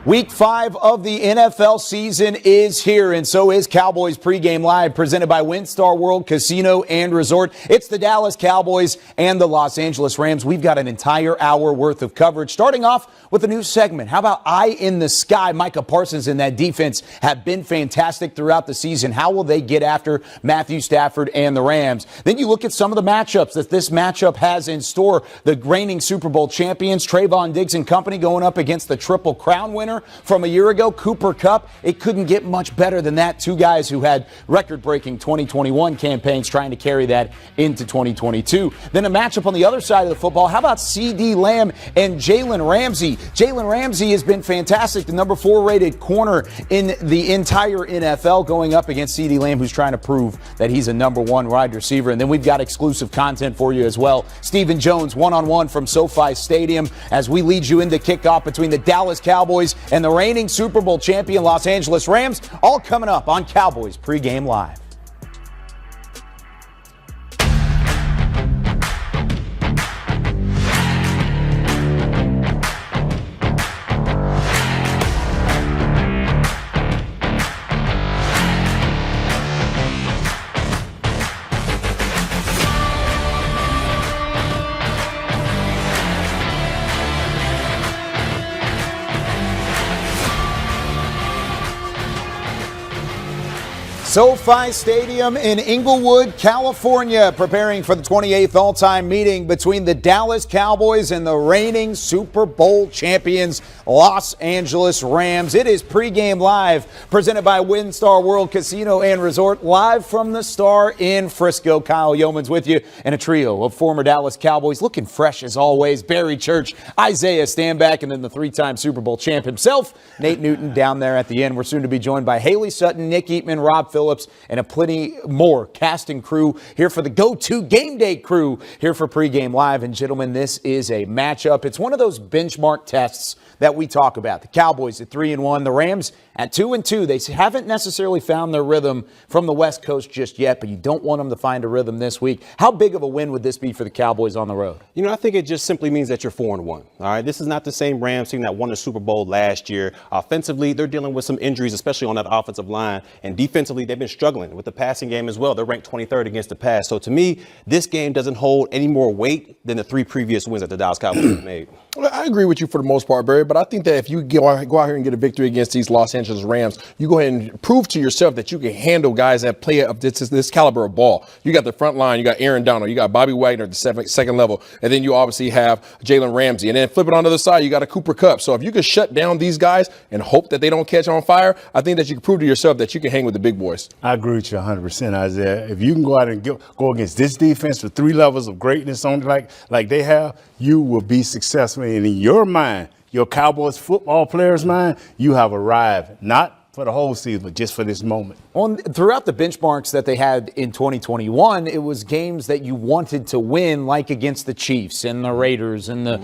Week 5 of the NFL season is here, and so is Cowboys Pregame Live, presented by WinStar World Casino and Resort. It's the Dallas Cowboys and the Los Angeles Rams. We've got an entire hour worth of coverage, starting off with a new segment. How about Eye in the Sky? Micah Parsons and that defense have been fantastic throughout the season. How will they get after Matthew Stafford and the Rams? Then you look at some of the matchups that this matchup has in store. The reigning Super Bowl champions, Trayvon Diggs and company, going up against the Triple Crown winner from a year ago, Kupp. It couldn't get much better than that. Two guys who had record-breaking 2021 campaigns trying to carry that into 2022. Then a matchup on the other side of the football. How about C.D. Lamb and Jalen Ramsey? Jalen Ramsey has been fantastic, the number 4 rated corner in the entire NFL, going up against C.D. Lamb, who's trying to prove that he's a number 1 wide receiver. And then we've got exclusive content for you as well. Stephen Jones, one-on-one from SoFi Stadium, as we lead you into kickoff between the Dallas Cowboys and the reigning Super Bowl champion Los Angeles Rams, all coming up on Cowboys Pregame Live. SoFi Stadium in Inglewood, California, preparing for the 28th all-time meeting between the Dallas Cowboys and the reigning Super Bowl champions, Los Angeles Rams. It is Pregame Live, presented by WinStar World Casino and Resort, live from the Star in Frisco. Kyle Yeomans with you, and a trio of former Dallas Cowboys, looking fresh as always. Barry Church, Isaiah Stanback, and then the 3-time Super Bowl champ himself, Nate Newton, down there at the end. We're soon to be joined by Haley Sutton, Nick Eatman, Rob Phillips, and a plenty more cast and crew here for the go-to game day crew here for Pregame Live. And gentlemen, this is a matchup. It's one of those benchmark tests that we talk about. The Cowboys at 3-1, the Rams at 2-2. They haven't necessarily found their rhythm from the West Coast just yet, but you don't want them to find a rhythm this week. How big of a win would this be for the Cowboys on the road? You know, I think it just simply means that you're 4-1. All right, this is not the same Rams team that won the Super Bowl last year. Offensively, they're dealing with some injuries, especially on that offensive line, and defensively, they've been struggling with the passing game as well. They're ranked 23rd against the pass. So to me, this game doesn't hold any more weight than the 3 previous wins that the Dallas Cowboys have made. Well, I agree with you for the most part, Barry, but I think that if you go out here and get a victory against these Los Angeles Rams, you go ahead and prove to yourself that you can handle guys that play up this caliber of ball. You got the front line, you got Aaron Donald, you got Bobby Wagner at the second level, and then you obviously have Jalen Ramsey. And then flip it on the other side, you got a Kupp. So if you can shut down these guys and hope that they don't catch on fire, I think that you can prove to yourself that you can hang with the big boys. I agree with you 100%, Isaiah. If you can go out and go against this defense with 3 levels of greatness on like they have, you will be successful. And in your mind, your Cowboys football players' mind, you have arrived, not for the whole season, but just for this moment. Throughout the benchmarks that they had in 2021, it was games that you wanted to win, like against the Chiefs and the Raiders and the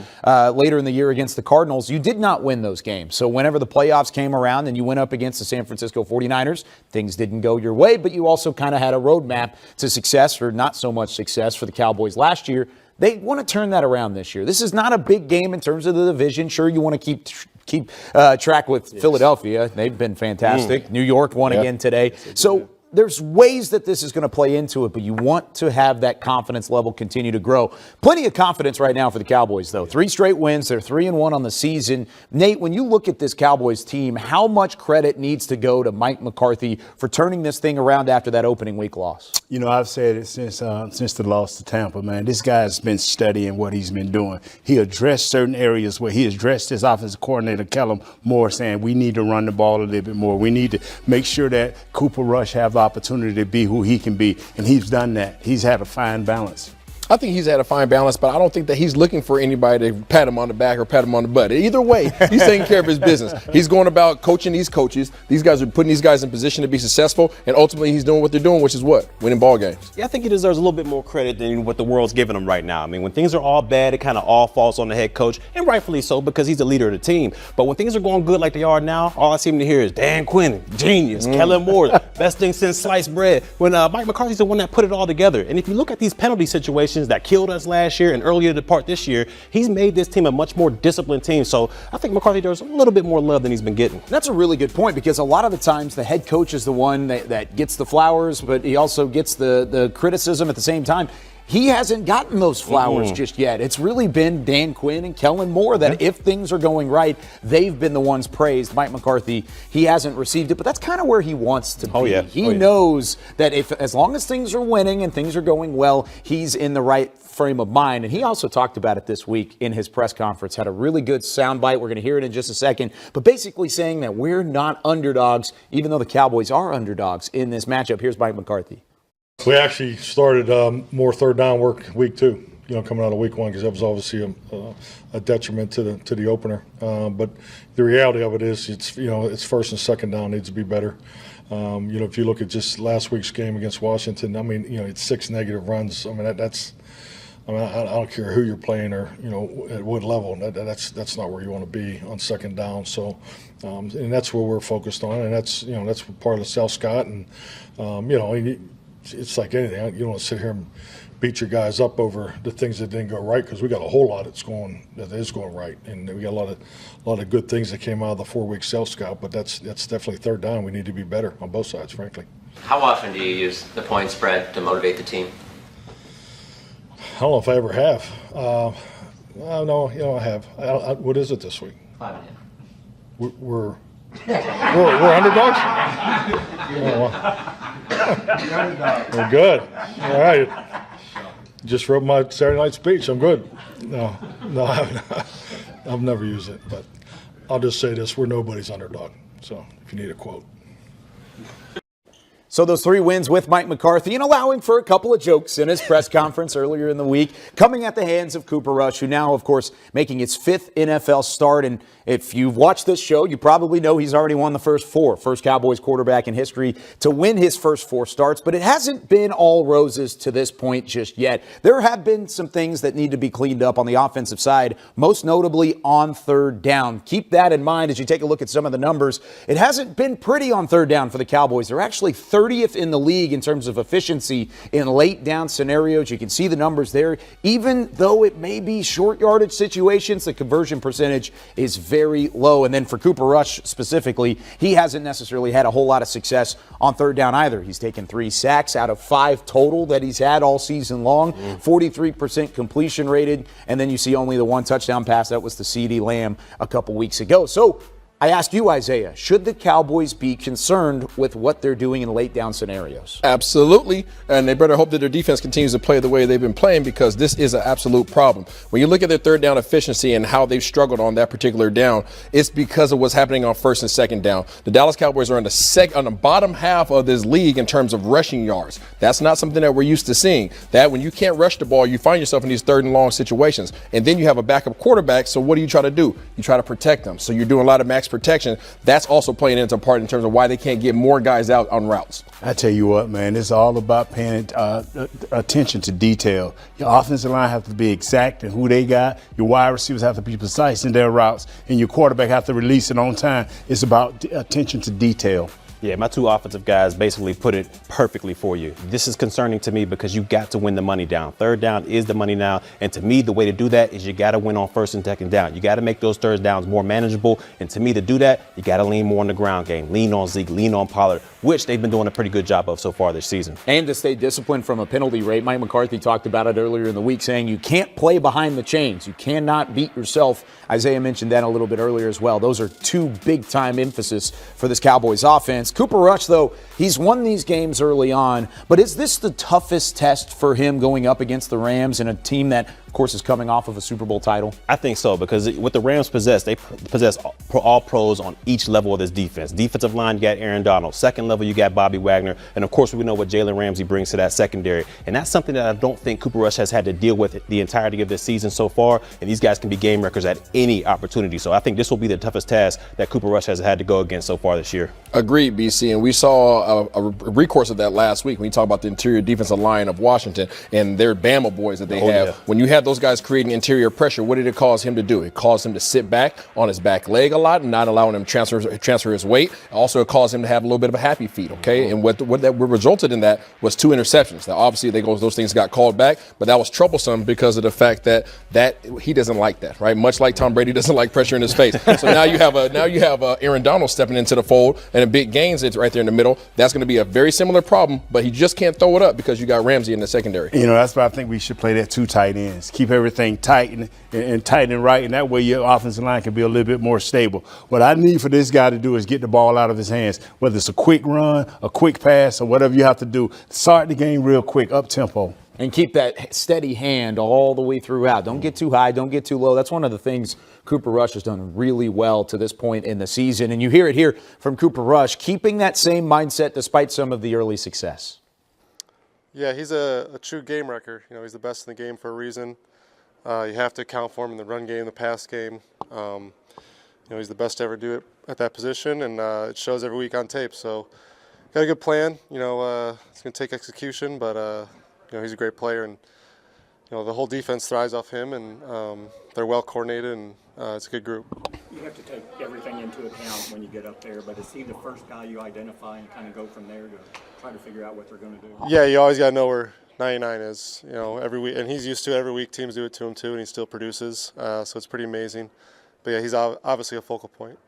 later in the year against the Cardinals. You did not win those games. So whenever the playoffs came around and you went up against the San Francisco 49ers, things didn't go your way, but you also kind of had a roadmap to success, or not so much success, for the Cowboys last year. They want to turn that around this year. This is not a big game in terms of the division. Sure, you want to keep track with Philadelphia. They've been fantastic. New York won again today. So there's ways that this is going to play into it, but you want to have that confidence level continue to grow. Plenty of confidence right now for the Cowboys, though. 3 straight wins. They're 3-1 on the season. Nate, when you look at this Cowboys team, how much credit needs to go to Mike McCarthy for turning this thing around after that opening week loss? You know, I've said it since the loss to Tampa, man. This guy's been studying what he's been doing. He addressed certain areas where he addressed his offensive coordinator, Kellen Moore, saying we need to run the ball a little bit more. We need to make sure that Cooper Rush have the opportunity to be who he can be, and he's done that. He's had a fine balance. I think he's had a fine balance, but I don't think that he's looking for anybody to pat him on the back or pat him on the butt. Either way, he's taking care of his business. He's going about coaching these coaches. These guys are putting these guys in position to be successful, and ultimately he's doing what they're doing, which is what? Winning ball games. Yeah, I think he deserves a little bit more credit than what the world's giving him right now. I mean, when things are all bad, it kind of all falls on the head coach, and rightfully so, because he's the leader of the team. But when things are going good like they are now, all I seem to hear is Dan Quinn, genius, Kellen Moore, best thing since sliced bread. When Mike McCarthy's the one that put it all together. And if you look at these penalty situations, situations that killed us last year and earlier the part this year. He's made this team a much more disciplined team. So I think McCarthy deserves a little bit more love than he's been getting. That's a really good point, because a lot of the times the head coach is the one that gets the flowers, but he also gets the criticism at the same time. He hasn't gotten those flowers just yet. It's really been Dan Quinn and Kellen Moore that if things are going right, they've been the ones praised. Mike McCarthy, he hasn't received it, but that's kind of where he wants to be. He knows that as long as things are winning and things are going well, he's in the right frame of mind. And he also talked about it this week in his press conference, had a really good soundbite. We're going to hear it in just a second, but basically saying that we're not underdogs, even though the Cowboys are underdogs in this matchup. Here's Mike McCarthy. We actually started more third down work week 2, coming out of week 1, because that was obviously a detriment to the opener. But the reality of it is, it's first and second down needs to be better. If you look at just last week's game against Washington, it's 6 negative runs. I don't care who you're playing or at what level. That's not where you want to be on second down. So, and that's where we're focused on, and that's part of the South Scott, and it's like anything. You don't want to sit here and beat your guys up over the things that didn't go right, because we got a whole lot that is going right, and we got a lot of good things that came out of the 4-week South Scout. But that's definitely third down. We need to be better on both sides, frankly. How often do you use the point spread to motivate the team? I don't know if I ever have. No, I have. What is it this week? 5-10. We're underdogs? We're good. All right. Just wrote my Saturday night speech. I'm good. No, I've never used it, but I'll just say this: we're nobody's underdog. So if you need a quote. So those 3 wins with Mike McCarthy, and allowing for a couple of jokes in his press conference earlier in the week, coming at the hands of Cooper Rush, who now, of course, making his 5th NFL start. And if you've watched this show, you probably know he's already won the first 4. First Cowboys quarterback in history to win his first 4 starts. But it hasn't been all roses to this point just yet. There have been some things that need to be cleaned up on the offensive side, most notably on third down. Keep that in mind as you take a look at some of the numbers. It hasn't been pretty on third down for the Cowboys. They're actually 30th in the league in terms of efficiency in late down scenarios. You can see the numbers there. Even though it may be short yardage situations, the conversion percentage is very low. And then for Cooper Rush specifically, he hasn't necessarily had a whole lot of success on third down either. He's taken 3 sacks out of 5 total that he's had all season long, 43% completion rated, and then you see only the 1 touchdown pass. That was to CeeDee Lamb a couple weeks ago. So I ask you, Isaiah, should the Cowboys be concerned with what they're doing in late down scenarios? Absolutely, and they better hope that their defense continues to play the way they've been playing, because this is an absolute problem. When you look at their third down efficiency and how they've struggled on that particular down, it's because of what's happening on first and second down. The Dallas Cowboys are on the bottom half of this league in terms of rushing yards. That's not something that we're used to seeing. That when you can't rush the ball, you find yourself in these third and long situations, and then you have a backup quarterback. So what do? You try to protect them. So you're doing a lot of max protection. That's also playing into part in terms of why they can't get more guys out on routes. I tell you what, man, it's all about paying attention to detail. Your offensive line have to be exact in who they got. Your wide receivers have to be precise in their routes, and your quarterback have to release it on time. It's about attention to detail. Yeah, my 2 offensive guys basically put it perfectly for you. This is concerning to me because you got to win the money down. Third down is the money now. And to me, the way to do that is you got to win on first and second down. You got to make those third downs more manageable. And to me, to do that, you got to lean more on the ground game. Lean on Zeke, lean on Pollard, which they've been doing a pretty good job of so far this season. And to stay disciplined from a penalty rate. Mike McCarthy talked about it earlier in the week, saying you can't play behind the chains. You cannot beat yourself. Isaiah mentioned that a little bit earlier as well. Those are 2 big-time emphasis for this Cowboys offense. Cooper Rush, though, he's won these games early on, but is this the toughest test for him going up against the Rams and a team that, of course, is coming off of a Super Bowl title? I think so, because what the Rams possess, they possess all pros on each level of this defense. Defensive line, you got Aaron Donald. Second level, you got Bobby Wagner. And, of course, we know what Jalen Ramsey brings to that secondary. And that's something that I don't think Cooper Rush has had to deal with the entirety of this season so far. And these guys can be game wreckers at any opportunity. So I think this will be the toughest task that Cooper Rush has had to go against so far this year. Agreed, BC. And we saw a recourse of that last week when you talk about the interior defensive line of Washington and their Bama boys that they have. Yeah. When you have have those guys creating interior pressure, what did it cause him to do? It caused him to sit back on his back leg a lot and not allowing him to transfer his weight. Also, it caused him to have a little bit of a happy feet, okay? And what resulted in that was 2 interceptions. Now, obviously, those things got called back, but that was troublesome because of the fact that he doesn't like that, right? Much like Tom Brady doesn't like pressure in his face. So now you have Aaron Donald stepping into the fold, and a big gains it's right there in the middle. That's going to be a very similar problem, but he just can't throw it up because you got Ramsey in the secondary. You know, that's why I think we should play that 2 tight ends. Keep everything tight and tight and right, and that way your offensive line can be a little bit more stable. What I need for this guy to do is get the ball out of his hands, whether it's a quick run, a quick pass, or whatever you have to do. Start the game real quick, up tempo. And keep that steady hand all the way throughout. Don't get too high, don't get too low. That's one of the things Cooper Rush has done really well to this point in the season. And you hear it here from Cooper Rush, keeping that same mindset despite some of the early success. Yeah, he's a true game wrecker. You know, he's the best in the game for a reason. You have to account for him in the run game, the pass game. You know, he's the best to ever do it at that position, and it shows every week on tape. So, got a good plan. You know, it's going to take execution, but you know, he's a great player, and you know the whole defense thrives off him, and they're well coordinated, and it's a good group. You have to take everything into account when you get up there, but is he the first guy you identify and kind of go from there to try to figure out what they're going to do? Yeah, you always got to know where 99 is. You know, every week, and he's used to it every week. Teams do it to him too, and he still produces. So it's pretty amazing. But yeah, he's obviously a focal point.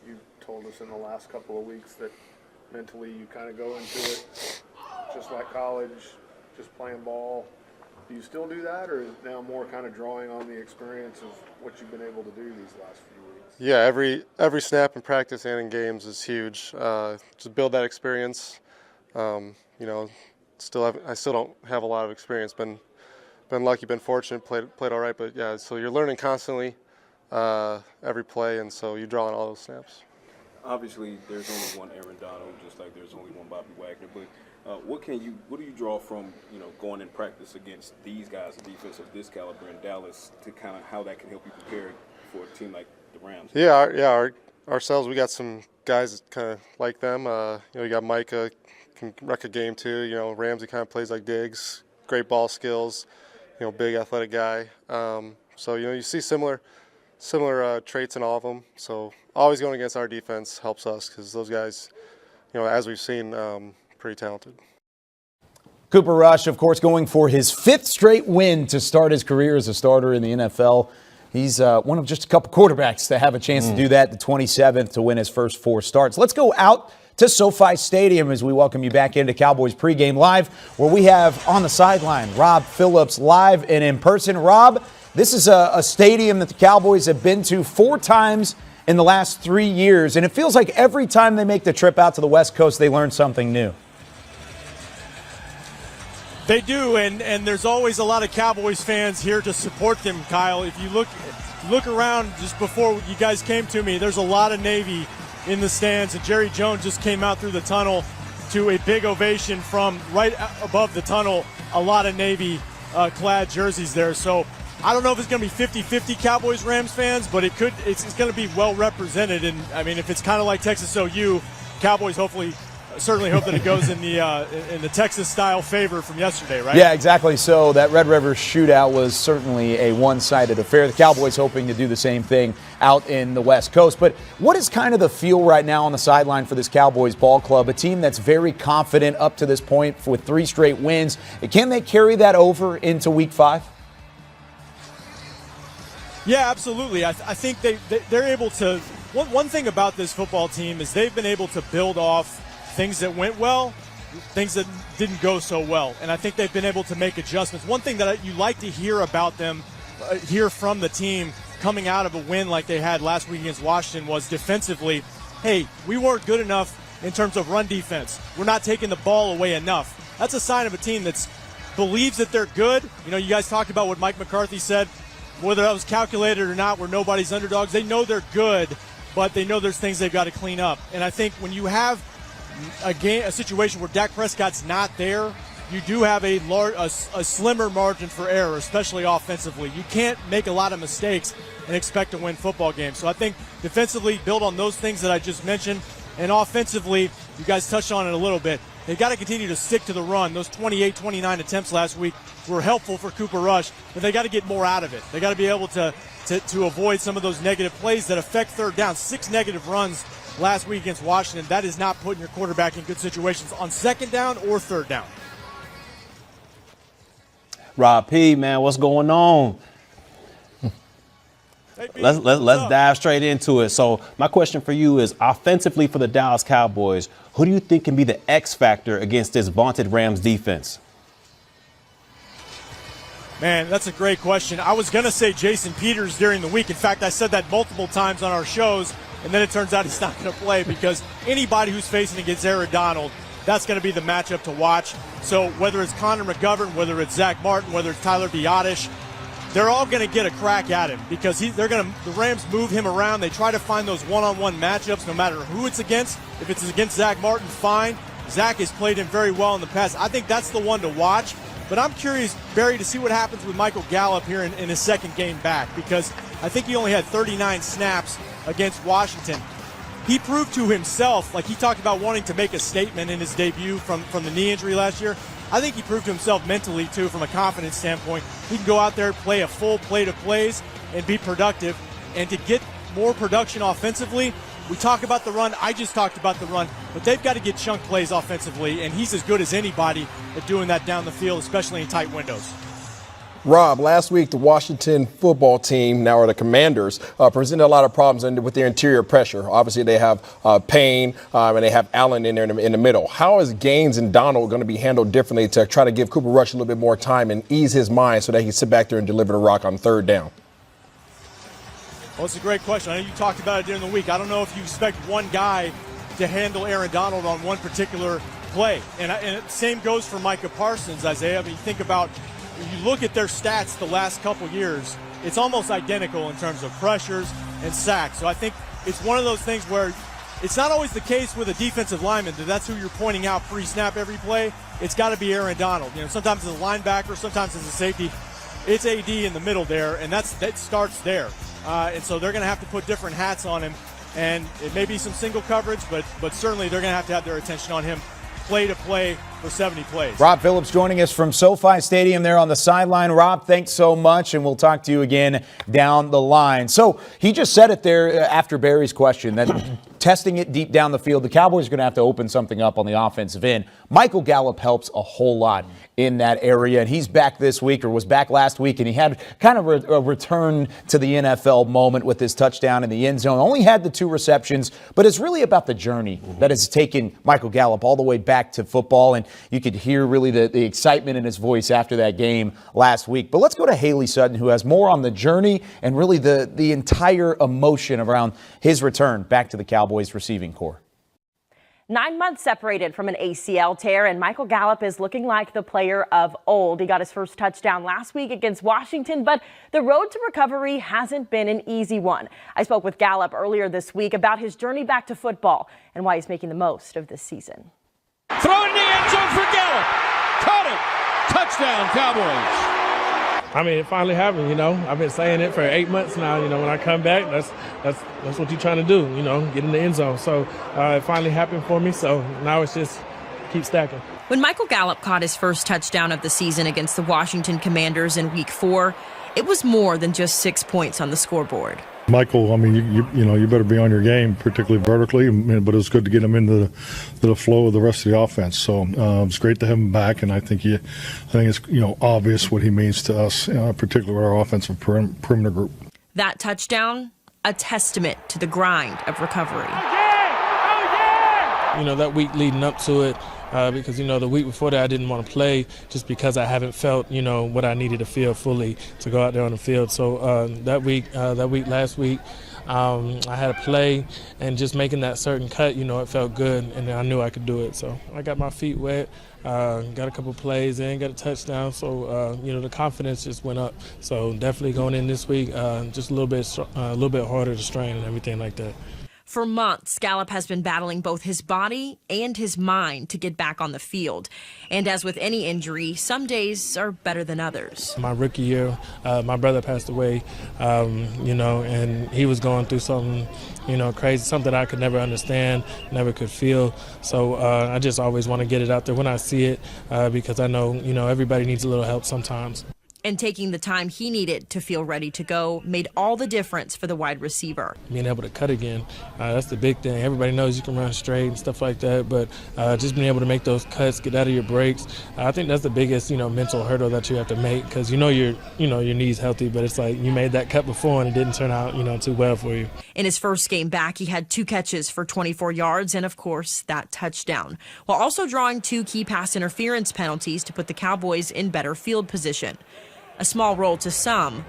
You told us in the last couple of weeks that mentally you kind of go into it just like college, just playing ball. Do you still do that, or is it now more kind of drawing on the experience of what you've been able to do these last few weeks? Yeah, every snap in practice and in games is huge. To build that experience, you know, I still don't have a lot of experience. Been lucky, been fortunate, played all right, but yeah. So you're learning constantly every play, and so you draw on all those snaps. Obviously, there's only one Aaron Donald, just like there's only one Bobby Wagner. But what do you draw from going in practice against these guys, the defense of this caliber in Dallas, to kind of how that can help you prepare for a team like the Rams? Yeah, ourselves, we got some guys that kind of like them. You got Micah, can wreck a game too. You know, Ramsey kind of plays like Diggs, great ball skills. You know, big athletic guy. So you see similar traits in all of them. So always going against our defense helps us because those guys, as we've seen, pretty talented. Cooper Rush, of course, going for his 5th straight win to start his career as a starter in the NFL. He's one of just a couple quarterbacks to have a chance to do that, the 27th to win his first 4 starts. Let's go out to SoFi Stadium as we welcome you back into Cowboys Pregame Live, where we have on the sideline Rob Phillips live and in person. Rob, this is a stadium that the Cowboys have been to 4 times in the last 3 years, and it feels like every time they make the trip out to the West Coast, they learn something new. They do, and there's always a lot of Cowboys fans here to support them, Kyle. If you look around just before you guys came to me, there's a lot of Navy in the stands, and Jerry Jones just came out through the tunnel to a big ovation from right above the tunnel. A lot of Navy clad jerseys there. So I don't know if it's going to be 50-50 Cowboys-Rams fans, but it's going to be well represented. And I mean, if it's kind of like Texas OU, Cowboys certainly hope that it goes in the Texas-style favor from yesterday, right? Yeah, exactly. So that Red River shootout was certainly a one-sided affair. The Cowboys hoping to do the same thing out in the West Coast. But what is kind of the feel right now on the sideline for this Cowboys ball club, a team that's very confident up to this point with 3 straight wins? Can they carry that over into Week 5? Yeah, absolutely. I think they're able to. One thing about this football team is they've been able to build off things that went well, things that didn't go so well. And I think they've been able to make adjustments. One thing that you like to hear about them, hear from the team coming out of a win like they had last week against Washington was defensively, hey, we weren't good enough in terms of run defense. We're not taking the ball away enough. That's a sign of a team that believes that they're good. You guys talked about what Mike McCarthy said, whether that was calculated or not, we're nobody's underdogs. They know they're good, but they know there's things they've got to clean up. And I think when you have a situation where Dak Prescott's not there, you do have a slimmer margin for error, especially offensively. You can't make a lot of mistakes and expect to win football games. So I think defensively, build on those things that I just mentioned. And offensively, you guys touched on it a little bit. They've got to continue to stick to the run. Those 28, 29 attempts last week were helpful for Cooper Rush, but they got to get more out of it. They got to be able to avoid some of those negative plays that affect third down. 6 negative runs last week against Washington. That is not putting your quarterback in good situations on second down or third down. Rob P, man, what's going on? Let's dive straight into it. So my question for you is, offensively for the Dallas Cowboys, who do you think can be the X factor against this vaunted Rams defense? Man, that's a great question. I was going to say Jason Peters during the week. In fact, I said that multiple times on our shows, and then it turns out he's not going to play because anybody who's facing against Aaron Donald, that's going to be the matchup to watch. So whether it's Connor McGovern, whether it's Zack Martin, whether it's Tyler Biadasz, they're all going to get a crack at him because the Rams move him around. They try to find those one-on-one matchups no matter who it's against. If it's against Zack Martin, fine. Zack has played him very well in the past. I think that's the one to watch. But I'm curious, Barry, to see what happens with Michael Gallup here in his second game back because I think he only had 39 snaps against Washington. He proved to himself, like he talked about wanting to make a statement in his debut from the knee injury last year. I think he proved to himself mentally, too, from a confidence standpoint. He can go out there, play a full plate of plays, and be productive. And to get more production offensively, we talk about the run. I just talked about the run. But they've got to get chunk plays offensively, and he's as good as anybody at doing that down the field, especially in tight windows. Rob, last week the Washington football team, now are the Commanders, presented a lot of problems with their interior pressure. Obviously, they have Payne and they have Allen in there in the middle. How is Gaines and Donald going to be handled differently to try to give Cooper Rush a little bit more time and ease his mind so that he can sit back there and deliver the rock on third down? Well, it's a great question. I know you talked about it during the week. I don't know if you expect one guy to handle Aaron Donald on one particular play. And same goes for Micah Parsons, Isaiah. I mean, think about – you look at their stats the last couple years, it's almost identical in terms of pressures and sacks. So I think it's one of those things where it's not always the case with a defensive lineman that that's who you're pointing out pre-snap every play. It's got to be Aaron Donald. You know, sometimes as a linebacker, sometimes as a safety. It's AD in the middle there, and that starts there. And so they're going to have to put different hats on him. And it may be some single coverage, but certainly they're going to have their attention on him play to play for 70 plays. Rob Phillips joining us from SoFi Stadium there on the sideline. Rob, thanks so much, and we'll talk to you again down the line. So he just said it there after Barry's question that testing it deep down the field, the Cowboys are going to have to open something up on the offensive end. Michael Gallup helps a whole lot in that area, and he's back this week or was back last week, and he had kind of a return to the NFL moment with his touchdown in the end zone. Only had the 2 receptions, but it's really about the journey that has taken Michael Gallup all the way back to football, and you could hear really the excitement in his voice after that game last week. But let's go to Haley Sutton, who has more on the journey and really the entire emotion around his return back to the Cowboys receiving corps. 9 months separated from an ACL tear, and Michael Gallup is looking like the player of old. He got his first touchdown last week against Washington, but the road to recovery hasn't been an easy one. I spoke with Gallup earlier this week about his journey back to football and why he's making the most of this season. Throw it in the end zone for Gallup. Caught it. Touchdown, Cowboys. I mean, it finally happened, you know. I've been saying it for 8 months now. You know, when I come back, that's what you're trying to do, you know, get in the end zone. So it finally happened for me. So now it's just keep stacking. When Michael Gallup caught his first touchdown of the season against the Washington Commanders in Week 4, it was more than just 6 points on the scoreboard. Michael, I mean, you better be on your game, particularly vertically, but it was good to get him into the flow of the rest of the offense. So it's great to have him back, and I think it's obvious what he means to us, particularly with our offensive perimeter group. That touchdown, a testament to the grind of recovery. You know, that week leading up to it, because, the week before that I didn't want to play just because I haven't felt, what I needed to feel fully to go out there on the field. So that week last week, I had a play and just making that certain cut, it felt good, and I knew I could do it. So I got my feet wet, got a couple plays in, got a touchdown. So, the confidence just went up. So definitely going in this week, just a little bit harder to strain and everything like that. For months, Gallup has been battling both his body and his mind to get back on the field. And as with any injury, some days are better than others. My rookie year, my brother passed away, and he was going through something, crazy, something I could never understand, never could feel. So I just always want to get it out there when I see it because I know, everybody needs a little help sometimes. And taking the time he needed to feel ready to go made all the difference for the wide receiver. Being able to cut again, that's the big thing. Everybody knows you can run straight and stuff like that, but just being able to make those cuts, get out of your breaks, I think that's the biggest, mental hurdle that you have to make because your knee's healthy, but it's like you made that cut before and it didn't turn out, too well for you. In his first game back, he had 2 catches for 24 yards and, of course, that touchdown, while also drawing 2 key pass interference penalties to put the Cowboys in better field position. A small role to some,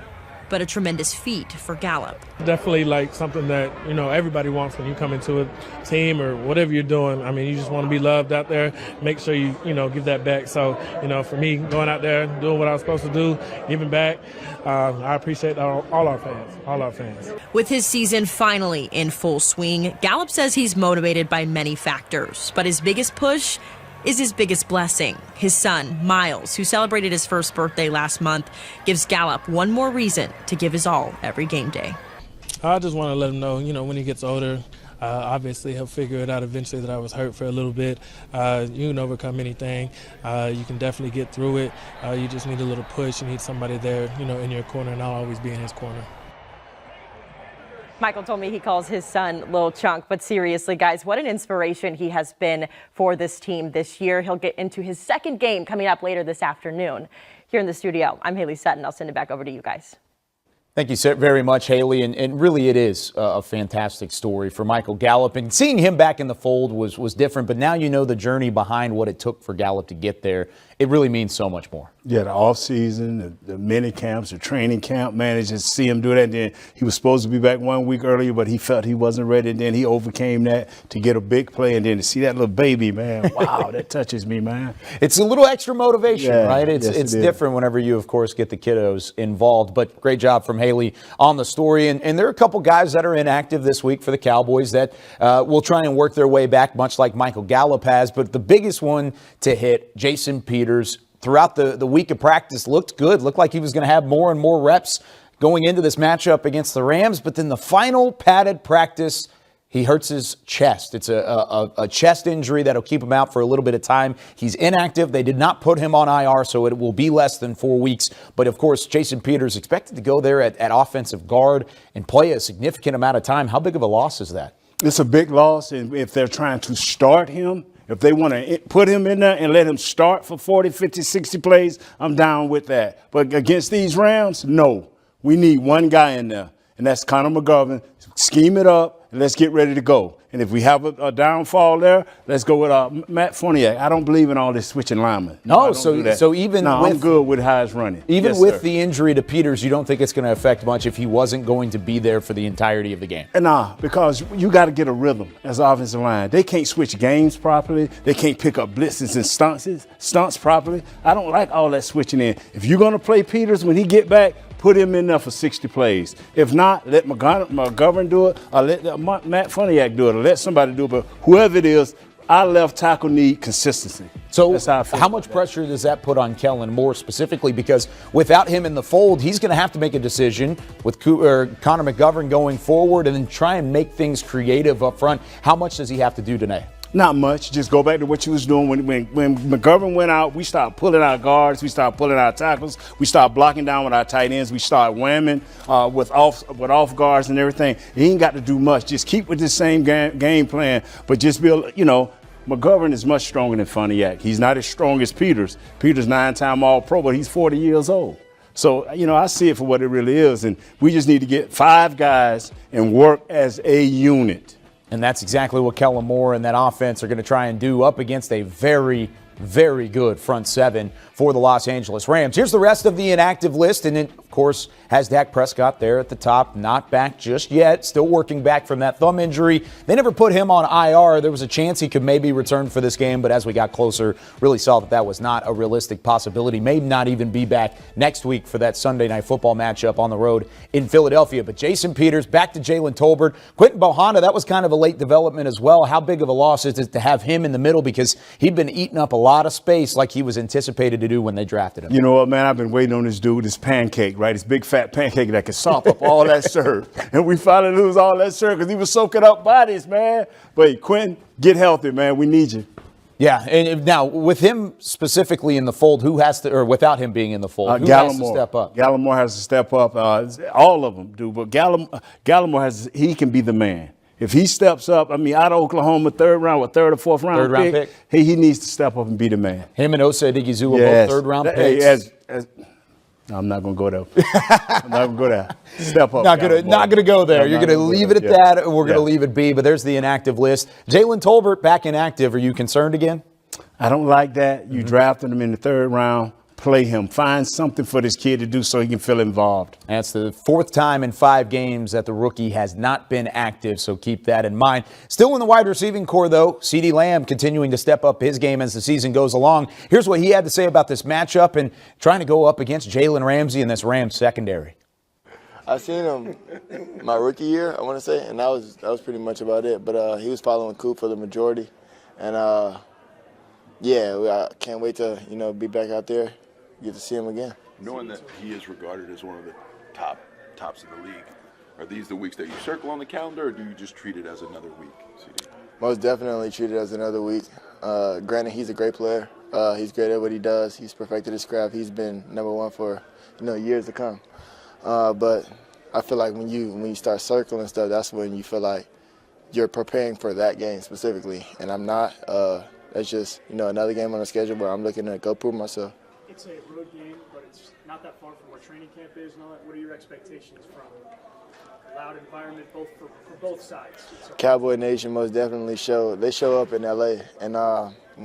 but a tremendous feat for Gallup. Definitely like something that, everybody wants when you come into a team or whatever you're doing. I mean, you just want to be loved out there, make sure you, give that back. So, for me, going out there, doing what I was supposed to do, giving back, I appreciate all our fans. With his season finally in full swing, Gallup says he's motivated by many factors, but his biggest push is his biggest blessing. His son, Miles, who celebrated his first birthday last month, gives Gallup one more reason to give his all every game day. I just want to let him know, when he gets older, obviously he'll figure it out eventually that I was hurt for a little bit. You can overcome anything. You can definitely get through it. You just need a little push. You need somebody there, in your corner, and I'll always be in his corner. Michael told me he calls his son Lil Chunk, but seriously, guys, what an inspiration he has been for this team this year. He'll get into his second game coming up later this afternoon. Here in the studio, I'm Haley Sutton. I'll send it back over to you guys. Thank you very much, Haley. And really, it is a fantastic story for Michael Gallup. And seeing him back in the fold was different. But now you know the journey behind what it took for Gallup to get there. It really means so much more. Yeah, the offseason, the mini camps, the training camp, man, just see him do that. And then he was supposed to be back 1 week earlier, but he felt he wasn't ready. And then he overcame that to get a big play. And then to see that little baby, man, wow, that touches me, man. It's a little extra motivation, right? It's it different whenever you, of course, get the kiddos involved. But great job from Haley on the story. And there are a couple guys that are inactive this week for the Cowboys that will try and work their way back, much like Michael Gallup has. But the biggest one to hit, Jason Peters, throughout the week of practice looked good. Looked like he was going to have more and more reps going into this matchup against the Rams. But then the final padded practice, he hurts his chest. It's a chest injury that'll keep him out for a little bit of time. He's inactive. They did not put him on IR, so it will be less than 4 weeks. But, of course, Jason Peters expected to go there at offensive guard and play a significant amount of time. How big of a loss is that? It's a big loss, and if they're trying to start him, if they want to put him in there and let him start for 40, 50, 60 plays, I'm down with that. But against these Rams, no. We need one guy in there, and that's Connor McGovern. Scheme it up, and let's get ready to go. And if we have a downfall there, let's go with Matt Fonniak. I don't believe in all this switching linemen. No, so even I'm good with how it's running. Even with the injury to Peters, you don't think it's going to affect much if he wasn't going to be there for the entirety of the game? Nah, because you got to get a rhythm as an offensive line. They can't switch games properly. They can't pick up blitzes and stunts properly. I don't like all that switching in. If you're going to play Peters when he get back, put him in there for 60 plays. If not, let McGovern do it, or let Matt Fonniak do it, or let somebody do it. But whoever it is, our left tackle need consistency. So how much pressure does that put on Kellen Moore specifically? Because without him in the fold, he's going to have to make a decision with Connor McGovern going forward and then try and make things creative up front. How much does he have to do today? Not much. Just go back to what you was doing. When McGovern went out, we started pulling our guards. We started pulling our tackles. We started blocking down with our tight ends. We started whamming with off guards and everything. He ain't got to do much. Just keep with the same game plan, but just be, McGovern is much stronger than Fonniak. He's not as strong as Peters. Peters 9-time All-Pro, but he's 40 years old. So, I see it for what it really is, and we just need to get 5 guys and work as a unit. And that's exactly what Kellen Moore and that offense are going to try and do up against a very, very good front seven for the Los Angeles Rams. Here's the rest of the inactive list, and then, of course, course, has Dak Prescott there at the top, not back just yet, still working back from that thumb injury. They never put him on IR. There was a chance he could maybe return for this game, but as we got closer, really saw that was not a realistic possibility. May not even be back next week for that Sunday Night Football matchup on the road in Philadelphia. But Jason Peters, back to Jalen Tolbert. Quentin Bohanna, that was kind of a late development as well. How big of a loss is it to have him in the middle, because he'd been eating up a lot of space like he was anticipated to do when they drafted him? You know what, man? I've been waiting on this dude, this pancake, right? This big fat pancake that can sop up all that syrup. And we finally lose all that syrup because he was soaking up bodies, man. But Quentin, get healthy, man. We need you. Yeah, and now with him specifically in the fold, who has to, or without him being in the fold, who has to step up? Gallimore has to step up. All of them do, but Gallimore he can be the man. If he steps up, I mean, out of Oklahoma, third or fourth round pick, he needs to step up and be the man. Him and Osa Odighizuwa, both third-round picks. No, I'm not going to go there. I'm not going to go there. Step up. Not going to go there. You're going to leave it at that, and we're going to leave it be. But there's the inactive list. Jalen Tolbert back inactive. Are you concerned again? I don't like that. You drafted him in the third round. Play him. Find something for this kid to do so he can feel involved. That's the fourth time in 5 games that the rookie has not been active, so keep that in mind. Still in the wide receiving core, though, CeeDee Lamb continuing to step up his game as the season goes along. Here's what he had to say about this matchup and trying to go up against Jalen Ramsey in this Rams secondary. I seen him my rookie year, I want to say, and that was pretty much about it. But he was following Kupp for the majority, and I can't wait to be back out there. Get to see him again. Knowing that he is regarded as one of the tops in the league, are these the weeks that you circle on the calendar, or do you just treat it as another week, CD? Most definitely treat it as another week. Granted, he's a great player. He's great at what he does. He's perfected his craft. He's been number one for years to come. But I feel like when you start circling stuff, that's when you feel like you're preparing for that game specifically. And I'm not. That's just another game on the schedule where I'm looking to go prove myself. It's a road game, but it's not that far from where training camp is and all that. What are your expectations from a loud environment for both sides? Cowboy Nation most definitely show up in LA. And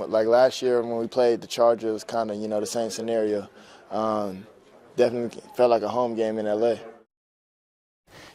like last year when we played the Chargers, it was kind of the same scenario. Definitely felt like a home game in LA.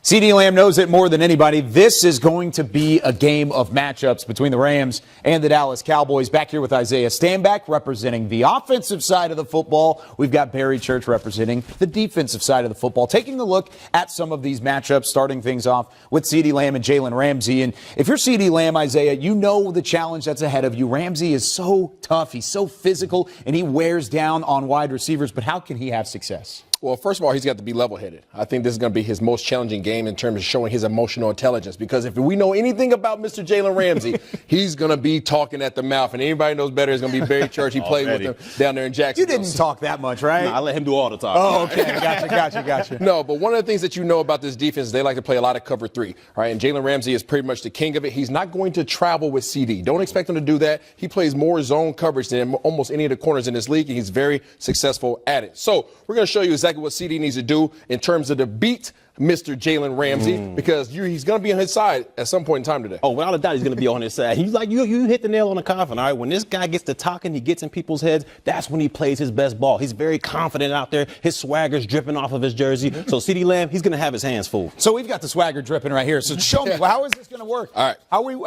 CeeDee Lamb knows it more than anybody. This is going to be a game of matchups between the Rams and the Dallas Cowboys. Back here with Isaiah Stanback representing the offensive side of the football. We've got Barry Church representing the defensive side of the football. Taking a look at some of these matchups, starting things off with CeeDee Lamb and Jalen Ramsey. And if you're CeeDee Lamb, Isaiah, you know the challenge that's ahead of you. Ramsey is so tough. He's so physical, and he wears down on wide receivers. But how can he have success? Well, first of all, he's got to be level-headed. I think this is going to be his most challenging game in terms of showing his emotional intelligence. Because if we know anything about Mr. Jalen Ramsey, he's going to be talking at the mouth. And anybody knows better is going to be Barry Church. He played with him down there in Jacksonville. You didn't talk that much, right? No, I let him do all the talking. Oh, okay. Gotcha. No, but one of the things that you know about this defense is they like to play a lot of cover 3. Right? And Jalen Ramsey is pretty much the king of it. He's not going to travel with CD. Don't expect him to do that. He plays more zone coverage than almost any of the corners in this league, and he's very successful at it. So we're going to show you exactly what CD needs to do in terms of the beat Mr. Jalen Ramsey, because he's going to be on his side at some point in time today. Oh, without a doubt, he's going to be on his side. He's like, you hit the nail on the coffin, all right? When this guy gets to talking, he gets in people's heads, that's when he plays his best ball. He's very confident out there. His swagger's dripping off of his jersey. So CeeDee Lamb, he's going to have his hands full. So we've got the swagger dripping right here. So show me, how is this going to work? All right.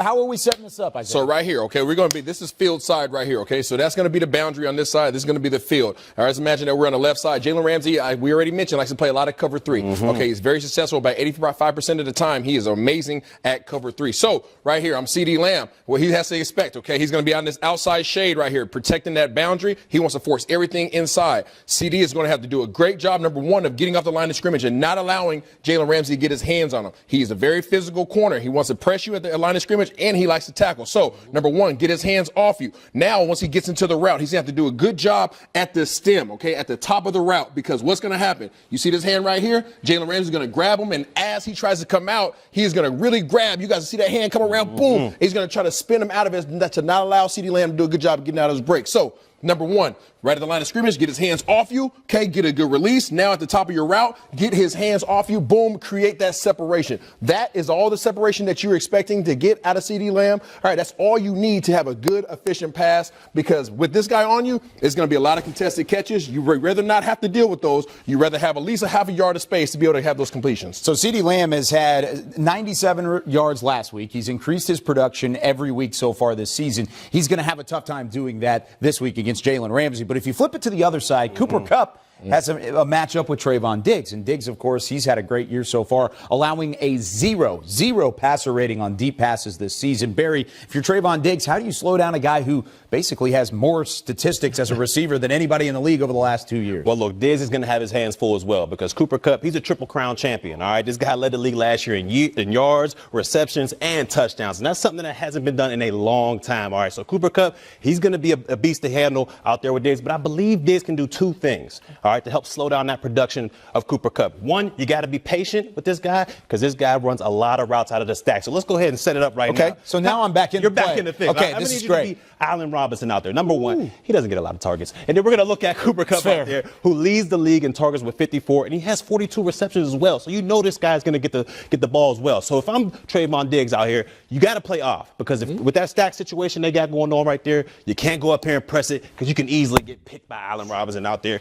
How are we setting this up, Isaiah? So right here, okay, this is field side right here, okay? So that's going to be the boundary on this side. This is going to be the field. All right, let's imagine that we're on the left side. Jalen Ramsey, we already mentioned, likes to play a lot of cover 3. Okay, he's very successful about 85% of the time. He is amazing at cover 3. So right here, I'm CeeDee Lamb. What he has to expect, okay? He's going to be on this outside shade right here, protecting that boundary. He wants to force everything inside. CD is going to have to do a great job, number one, of getting off the line of scrimmage and not allowing Jalen Ramsey to get his hands on him. He's a very physical corner. He wants to press you at the line of scrimmage, and he likes to tackle. So, number one, get his hands off you. Now, once he gets into the route, he's going to have to do a good job at the stem, okay, at the top of the route, because what's going to happen? You see this hand right here? Jalen Ramsey is going to grab him, and as he tries to come out, he's going to really grab. You guys see that hand come around, boom. He's going to try to spin him out of it to not allow CeeDee Lamb to do a good job of getting out of his break. So, Number one, right at the line of scrimmage, get his hands off you. Okay, get a good release. Now at the top of your route, get his hands off you. Boom, create that separation. That is all the separation that you're expecting to get out of CeeDee Lamb. All right, that's all you need to have a good, efficient pass, because with this guy on you, it's going to be a lot of contested catches. You would rather not have to deal with those. You'd rather have at least a half a yard of space to be able to have those completions. So CeeDee Lamb has had 97 yards last week. He's increased his production every week so far this season. He's going to have a tough time doing that this week against Jalen Ramsey. But if you flip it to the other side, Cooper Kupp has a matchup with Trayvon Diggs. And Diggs, of course, he's had a great year so far, allowing a zero passer rating on deep passes this season. Barry, if you're Trayvon Diggs, how do you slow down a guy who basically has more statistics as a receiver than anybody in the league over the last 2 years? Well, look, Diggs is going to have his hands full as well, because Cooper Kupp, he's a Triple Crown champion. All right, this guy led the league last year in yards, receptions, and touchdowns. And that's something that hasn't been done in a long time. All right, so Cooper Kupp, he's going to be a beast to handle out there with Diggs. But I believe Diggs can do two things, all right, to help slow down that production of Cooper Kupp. One, you got to be patient with this guy, because this guy runs a lot of routes out of the stack. So let's go ahead and set it up right now. Okay, so now I'm back in. You're back in the thing. Okay, I'm this gonna is need you great. to be Allen Robinson out there. Number one, he doesn't get a lot of targets. And then we're going to look at Cooper Kupp out there, who leads the league in targets with 54, and he has 42 receptions as well. So you know this guy's going to get the ball as well. So if I'm Trayvon Diggs out here, you got to play off, because if with that stack situation they got going on right there, you can't go up here and press it, because you can easily get picked by Allen Robinson out there,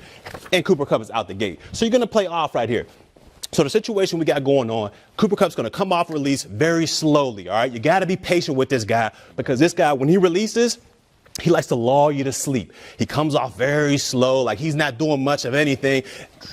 and Cooper Kupp is out the gate. So you're going to play off right here. So the situation we got going on, Cooper Kupp's going to come off release very slowly, all right? You got to be patient with this guy, because this guy, when he releases, he likes to lull you to sleep. He comes off very slow, like he's not doing much of anything,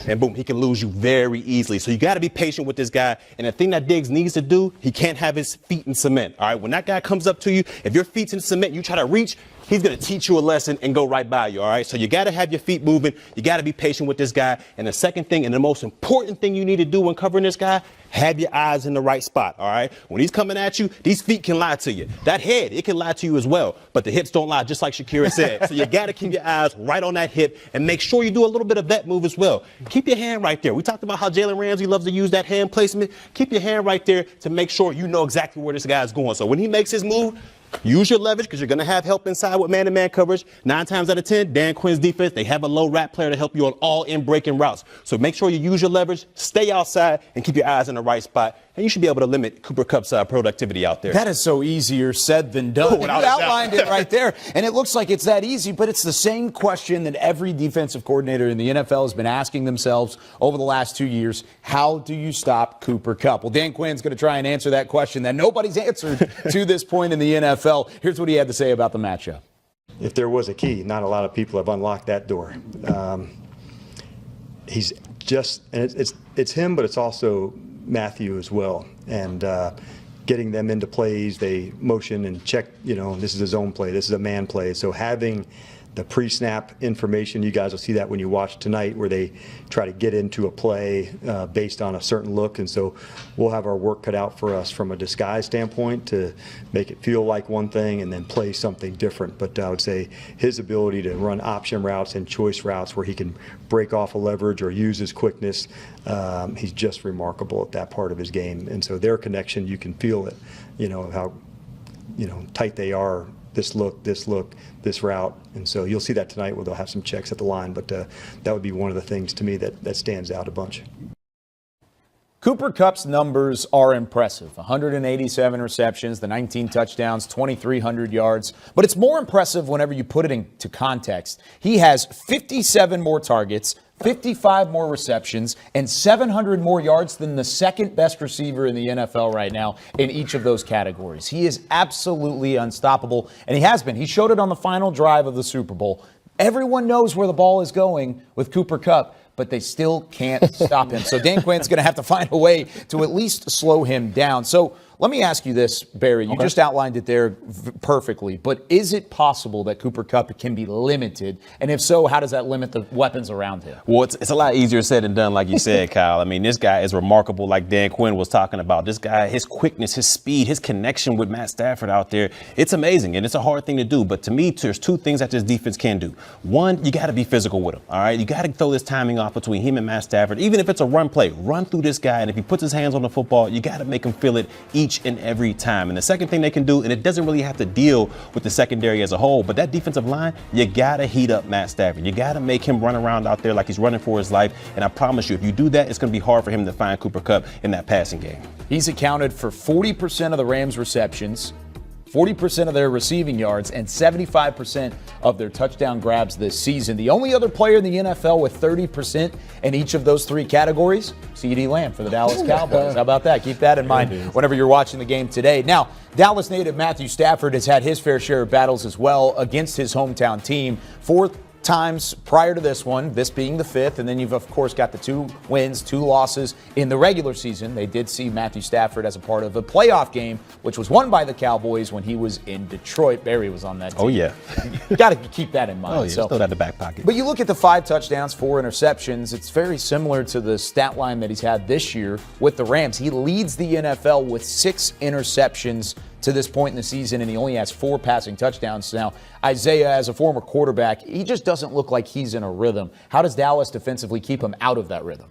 and boom, he can lose you very easily. So you got to be patient with this guy. And the thing that Diggs needs to do, he can't have his feet in cement. All right, when that guy comes up to you, if your feet's in cement, you try to reach, he's going to teach you a lesson and go right by you. All right, so you got to have your feet moving. You got to be patient with this guy. And the second thing, and the most important thing you need to do when covering this guy, have your eyes in the right spot, all right? When he's coming at you, these feet can lie to you. That head, it can lie to you as well, but the hips don't lie, just like Shakira said. So you got to keep your eyes right on that hip and make sure you do a little bit of that move as well. Keep your hand right there. We talked about how Jalen Ramsey loves to use that hand placement. Keep your hand right there to make sure you know exactly where this guy's going. So when he makes his move, use your leverage, because you're going to have help inside with man-to-man coverage. 9 times out of 10, Dan Quinn's defense, they have a low rat player to help you on all in-breaking routes. So make sure you use your leverage, stay outside, and keep your eyes in the right spot. And you should be able to limit Cooper Kupp's productivity out there. That is so easier said than done. You outlined it right there, and it looks like it's that easy, but it's the same question that every defensive coordinator in the NFL has been asking themselves over the last 2 years. How do you stop Cooper Kupp? Well, Dan Quinn's going to try and answer that question that nobody's answered to this point in the NFL. Here's what he had to say about the matchup. If there was a key, not a lot of people have unlocked that door. He's just, and it's him, but it's also Matthew as well. And getting them into plays, they motion and check, this is a zone play, this is a man play. So having the pre-snap information, you guys will see that when you watch tonight, where they try to get into a play based on a certain look. And so we'll have our work cut out for us from a disguise standpoint to make it feel like one thing and then play something different. But I would say his ability to run option routes and choice routes where he can break off a leverage or use his quickness, he's just remarkable at that part of his game. And so their connection, you can feel it, how tight they are. This look, this route. And so you'll see that tonight where they'll have some checks at the line. But that would be one of the things to me that stands out a bunch. Cooper Kupp's numbers are impressive. 187 receptions, the 19 touchdowns, 2,300 yards. But it's more impressive whenever you put it into context. He has 57 more targets, 55 more receptions, and 700 more yards than the second best receiver in the NFL right now in each of those categories. He is absolutely unstoppable, and he has been. He showed it on the final drive of the Super Bowl. Everyone knows where the ball is going with Cooper Kupp, but they still can't stop him. So Dan Quinn's going to have to find a way to at least slow him down. So let me ask you this, Barry. You just outlined it there perfectly, but is it possible that Cooper Kupp can be limited? And if so, how does that limit the weapons around him? Well, it's a lot easier said than done, like you said, Kyle. I mean, this guy is remarkable, like Dan Quinn was talking about. This guy, his quickness, his speed, his connection with Matt Stafford out there, it's amazing, and it's a hard thing to do. But to me, there's two things that this defense can do. One, you got to be physical with him, all right? You got to throw this timing off between him and Matt Stafford. Even if it's a run play, run through this guy, and if he puts his hands on the football, you got to make him feel it each each and every time. And the second thing they can do, and it doesn't really have to deal with the secondary as a whole, but that defensive line, you got to heat up Matt Stafford. You got to make him run around out there like he's running for his life. And I promise you, if you do that, it's going to be hard for him to find Cooper Kupp in that passing game. He's accounted for 40% of the Rams' receptions, 40% of their receiving yards, and 75% of their touchdown grabs this season. The only other player in the NFL with 30% in each of those three categories, CeeDee Lamb for the Dallas Cowboys. How about that? Keep that in mind whenever you're watching the game today. Now, Dallas native Matthew Stafford has had his fair share of battles as well against his hometown team. 4 times prior to this one, this being the 5th, and then you've of course got the 2 wins, 2 losses in the regular season. They did see Matthew Stafford as a part of a playoff game, which was won by the Cowboys when he was in Detroit. Barry was on that team. Oh yeah, got to keep that in mind. Oh yeah, still that in the back pocket. But you look at the 5 touchdowns, 4 interceptions. It's very similar to the stat line that he's had this year with the Rams. He leads the NFL with 6 interceptions to this point in the season, and he only has 4 passing touchdowns. Now, Isaiah, as a former quarterback, he just doesn't look like he's in a rhythm. How does Dallas defensively keep him out of that rhythm?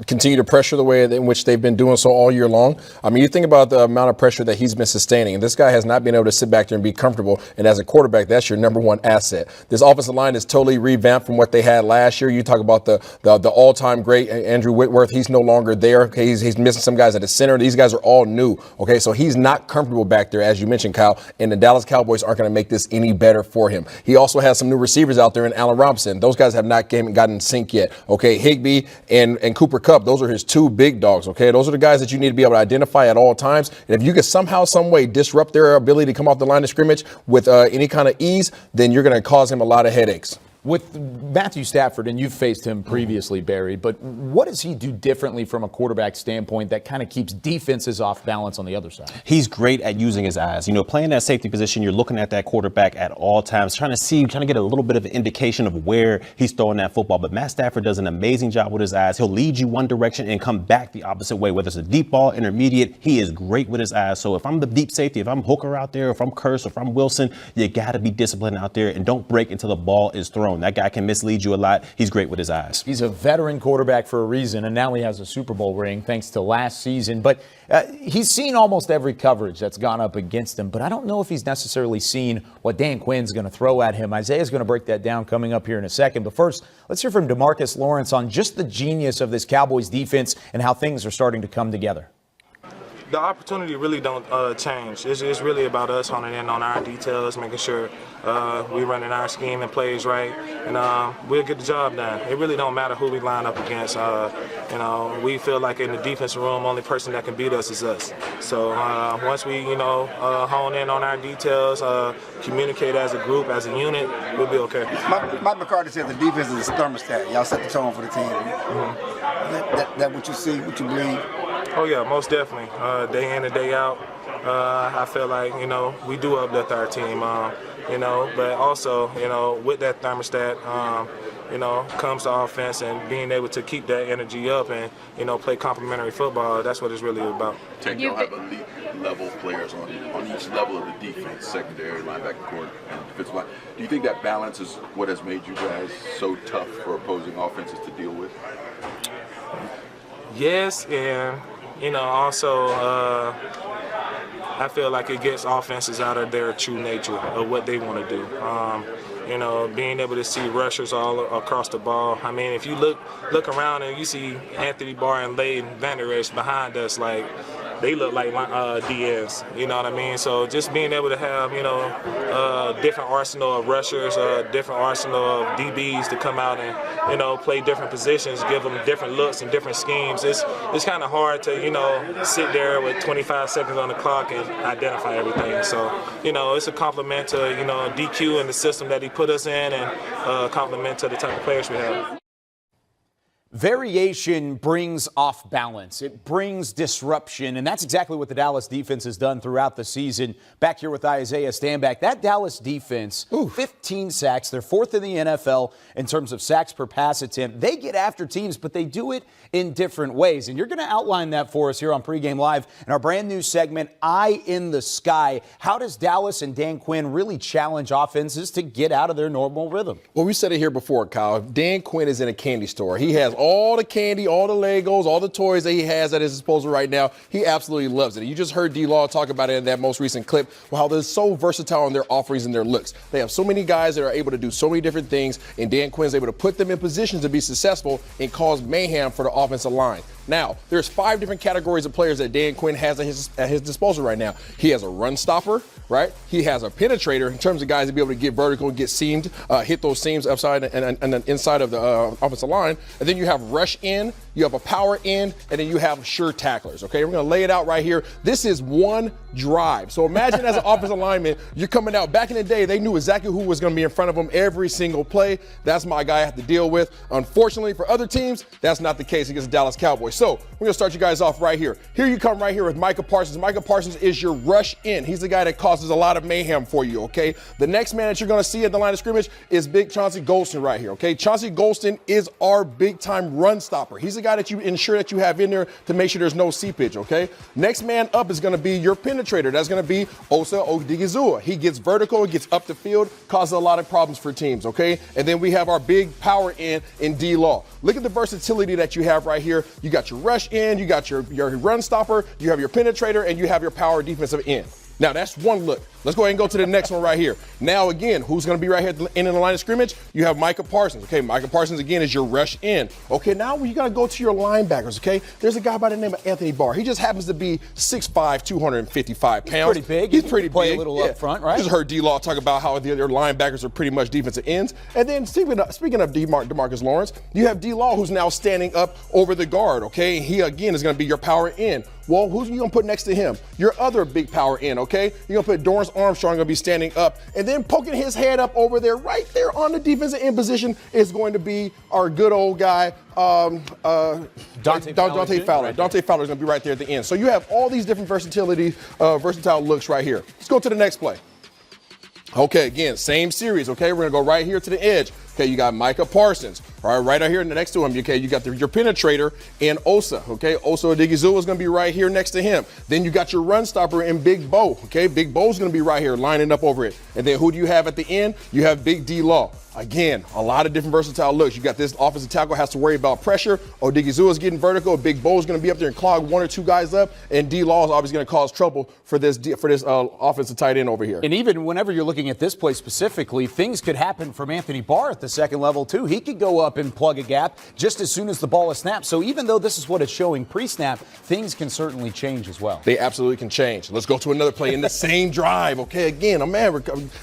Continue to pressure the way in which they've been doing so all year long. I mean, you think about the amount of pressure that he's been sustaining, and this guy has not been able to sit back there and be comfortable. And as a quarterback, that's your number one asset. This offensive line is totally revamped from what they had last year. You talk about the all-time great Andrew Whitworth. He's no longer there. Okay, he's missing some guys at the center. These guys are all new. Okay, so he's not comfortable back there, as you mentioned, Kyle. And the Dallas Cowboys aren't going to make this any better for him. He also has some new receivers out there in Allen Robinson. Those guys have not gotten in sync yet. Okay, Higbee and Cooper Kupp. Those are his 2 big dogs, okay? Those are the guys that you need to be able to identify at all times. And if you can somehow, some way disrupt their ability to come off the line of scrimmage with any kind of ease, then you're going to cause him a lot of headaches. With Matthew Stafford, and you've faced him previously, Barry, but what does he do differently from a quarterback standpoint that kind of keeps defenses off balance on the other side? He's great at using his eyes. You know, playing that safety position, you're looking at that quarterback at all times, trying to get a little bit of an indication of where he's throwing that football. But Matt Stafford does an amazing job with his eyes. He'll lead you one direction and come back the opposite way, whether it's a deep ball, intermediate. He is great with his eyes. So if I'm the deep safety, if I'm Hooker out there, if I'm Curse, if I'm Wilson, you got to be disciplined out there and don't break until the ball is thrown. That guy can mislead you a lot. He's great with his eyes. He's a veteran quarterback for a reason, and now he has a Super Bowl ring thanks to last season. But he's seen almost every coverage that's gone up against him, but I don't know if he's necessarily seen what Dan Quinn's going to throw at him. Isaiah's going to break that down coming up here in a second. But first, let's hear from DeMarcus Lawrence on just the genius of this Cowboys defense and how things are starting to come together. The opportunity really don't change. It's really about us honing in on our details, making sure we running our scheme and plays right, and we'll get the job done. It really don't matter who we line up against. We feel like in the defensive room, only person that can beat us is us. So once we, hone in on our details, communicate as a group, as a unit, we'll be okay. Mike McCarthy said the defense is a thermostat. Y'all set the tone for the team. Mm-hmm. That what you see, what you believe. Oh yeah, most definitely. Day in and day out, I feel like we do uplift our team. But also with that thermostat, comes the offense and being able to keep that energy up and play complementary football. That's what it's really about. You'll have elite level players on each level of the defense, secondary, linebacker, court, and defensive line. Do you think that balance is what has made you guys so tough for opposing offenses to deal with? Yes, and also I feel like it gets offenses out of their true nature of what they want to do. Being able to see rushers all across the ball. I mean, if you look around and you see Anthony Barr and Leighton Vander Esch behind us, like they look like DNs. You know what I mean? So just being able to have different arsenal of rushers, different arsenal of DBs to come out and play different positions, give them different looks and different schemes. It's kind of hard to sit there with 25 seconds on the clock and identify everything. So it's a compliment to DQ and the system that he put us in, and a compliment to the type of players we have. Variation brings off balance. It brings disruption, and that's exactly what the Dallas defense has done throughout the season. Back here with Isaiah Stanback, that Dallas defense, 15 sacks. They're 4th in the NFL in terms of sacks per pass attempt. They get after teams, but they do it in different ways, and you're going to outline that for us here on Pregame Live in our brand new segment, Eye in the Sky. How does Dallas and Dan Quinn really challenge offenses to get out of their normal rhythm? Well, we said it here before, Kyle. Dan Quinn is in a candy store. He has all the candy, all the Legos, all the toys that he has at his disposal right now. He absolutely loves it. You just heard D-Law talk about it in that most recent clip, how they're so versatile in their offerings and their looks. They have so many guys that are able to do so many different things, and Dan Quinn's able to put them in positions to be successful and cause mayhem for the offensive line. Now, there's 5 different categories of players that Dan Quinn has at his disposal right now. He has a run stopper, right? He has a penetrator in terms of guys to be able to get vertical and get seamed, hit those seams upside and inside of the offensive line. And then you have rush in, you have a power in, and then you have sure tacklers, okay? We're going to lay it out right here. This is one drive. So imagine as an offensive lineman, you're coming out. Back in the day, they knew exactly who was going to be in front of them every single play. That's my guy I have to deal with. Unfortunately, for other teams, that's not the case against the Dallas Cowboys. So we're going to start you guys off right here. Here you come right here with Micah Parsons. Micah Parsons is your rush in. He's the guy that causes a lot of mayhem for you, okay? The next man that you're going to see at the line of scrimmage is big Chauncey Golston right here, okay? Chauncey Golston is our big-time run stopper. He's the guy that you ensure that you have in there to make sure there's no seepage, okay? Next man up is going to be your penetrator. That's going to be Osa Odigizua. He gets vertical, gets up the field, causes a lot of problems for teams, okay? And then we have our big power in D-Law. Look at the versatility that you have right here. You got your rush in, you got your run stopper, you have your penetrator, and you have your power defensive end. Now, that's one look. Let's go ahead and go to the next one right here. Now, again, who's going to be right here in the line of scrimmage? You have Micah Parsons. Okay, Micah Parsons, again, is your rush in. Okay, now you got to go to your linebackers, okay? There's a guy by the name of Anthony Barr. He just happens to be 6'5", 255 pounds. He's pretty big. He's pretty play big. A little up front, right? You just heard D-Law talk about how their linebackers are pretty much defensive ends. And then speaking of DeMarcus Lawrence, you have D-Law who's now standing up over the guard, okay? He, again, is going to be your power in. Well, who's you going to put next to him? Your other big power in, okay? You're going to put Dorrance Armstrong, going to be standing up, and then poking his head up over there, right there on the defensive end position is going to be our good old guy, Dante Fowler. Right, Dante Fowler is going to be right there at the end. So you have all these different versatile looks right here. Let's go to the next play. Okay, again, same series, okay? We're going to go right here to the edge. Okay, you got Micah Parsons. All right, right out here next to him, okay, you got your penetrator and Osa, okay? Osa Odigizua is going to be right here next to him. Then you got your run stopper in Big Bo, okay? Big Bo's going to be right here lining up over it. And then who do you have at the end? You have Big D-Law. Again, a lot of different versatile looks. You got this offensive tackle has to worry about pressure. Odigizua is getting vertical. Big Bo is going to be up there and clog one or two guys up. And D-Law is obviously going to cause trouble for this offensive tight end over here. And even whenever you're looking at this play specifically, things could happen from Anthony Barr at the second level too. He could go up and plug a gap just as soon as the ball is snapped. So even though this is what it's showing pre-snap, things can certainly change as well. They absolutely can change. Let's go to another play in the same drive. Okay, again,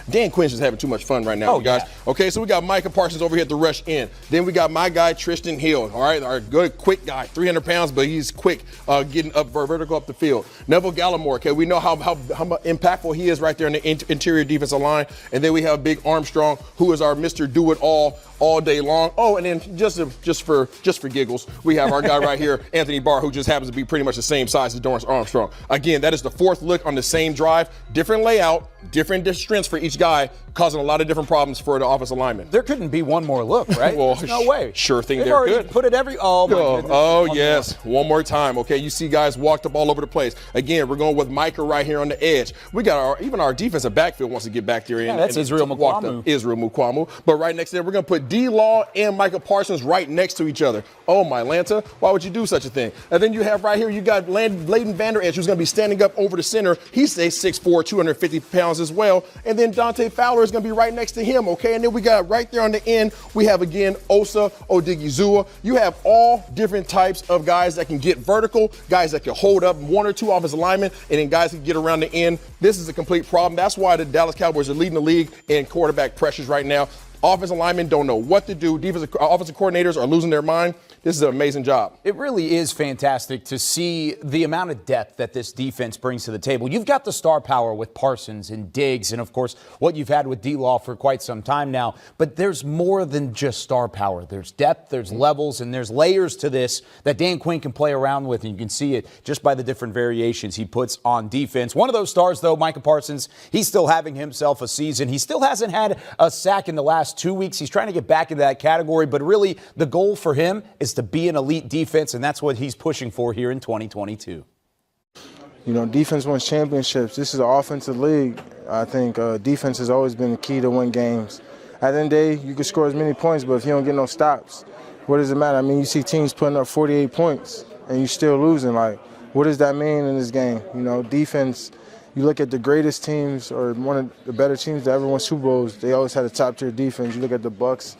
Dan Quinn's just having too much fun right now, guys. Yeah. Okay, so we got Micah Parsons over here at the rush in. Then we got my guy, Tristan Hill. All right, our good, quick guy, 300 pounds, but he's quick, getting up vertical up the field. Neville Gallimore, okay, we know how impactful he is right there in the interior defensive line. And then we have Big Armstrong, who is our Mr. Do-It-All day long. Oh, and then just for giggles, we have our guy right here, Anthony Barr, who just happens to be pretty much the same size as Dorrance Armstrong. Again, that is the fourth look on the same drive. Different layout, different strengths for each guy, causing a lot of different problems for the offensive lineman. There couldn't be one more look, right? Well, there's no way. Sure thing They've there already could. Put it oh, my goodness. Oh, yes. One more time. Okay, you see guys walked up all over the place. Again, we're going with Micah right here on the edge. We got even our defensive backfield wants to get back there. That's Israel Mukuamu. Israel Mukuamu. But right next to them, we're going to put D-Law and Micah Parsons right next to each other. Oh, my Lanta, why would you do such a thing? And then you have right here, you got Leighton Vander Esch, who's going to be standing up over the center. He's 6'4", 250 pounds as well. And then Dante Fowler is going to be right next to him, okay? And then we got right there on the end, we have, again, Osa Odigizua. You have all different types of guys that can get vertical, guys that can hold up one or two offensive linemen, and then guys that can get around the end. This is a complete problem. That's why the Dallas Cowboys are leading the league in quarterback pressures right now. Offensive linemen don't know what to do. Offensive coordinators are losing their mind. This is an amazing job. It really is fantastic to see the amount of depth that this defense brings to the table. You've got the star power with Parsons and Diggs and, of course, what you've had with D-Law for quite some time now. But there's more than just star power. There's depth, there's levels, and there's layers to this that Dan Quinn can play around with, and you can see it just by the different variations he puts on defense. One of those stars, though, Micah Parsons, he's still having himself a season. He still hasn't had a sack in the last 2 weeks. He's trying to get back into that category, but really the goal for him is to be an elite defense, and that's what he's pushing for here in 2022. You know, defense wins championships. This is an offensive league. I think defense has always been the key to win games. At the end of the day, you can score as many points, but if you don't get no stops, what does it matter? I mean, you see teams putting up 48 points and you still losing. Like, what does that mean in this game? You know, defense, you look at the greatest teams or one of the better teams that ever won Super Bowls, they always had a top-tier defense. You look at the Bucks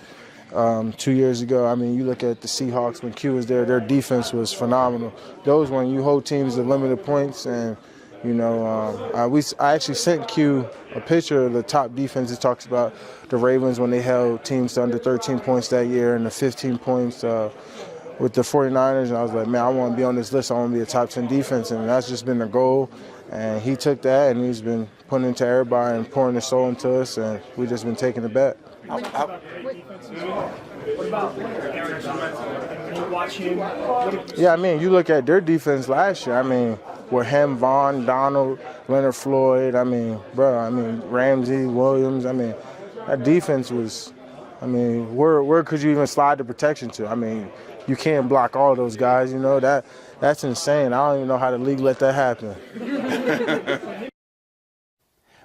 2 years ago. I mean, you look at the Seahawks when Q was there, their defense was phenomenal. Those when you hold teams to limited points and, you know, I actually sent Q a picture of the top defense. It talks about the Ravens when they held teams to under 13 points that year and the 15 points with the 49ers. And I was like, man, I want to be on this list. I want to be a top 10 defense. And that's just been the goal. And he took that and he's been putting it into everybody and pouring his soul into us. And we've just been taking the bet. What about Aaron Donald? Can you watch him? Yeah, I mean, you look at their defense last year. I mean, with him, Vaughn, Donald, Leonard Floyd. I mean, Ramsey, Williams. I mean, that defense was. I mean, where could you even slide the protection to? I mean, you can't block all those guys. You know that's insane. I don't even know how the league let that happen.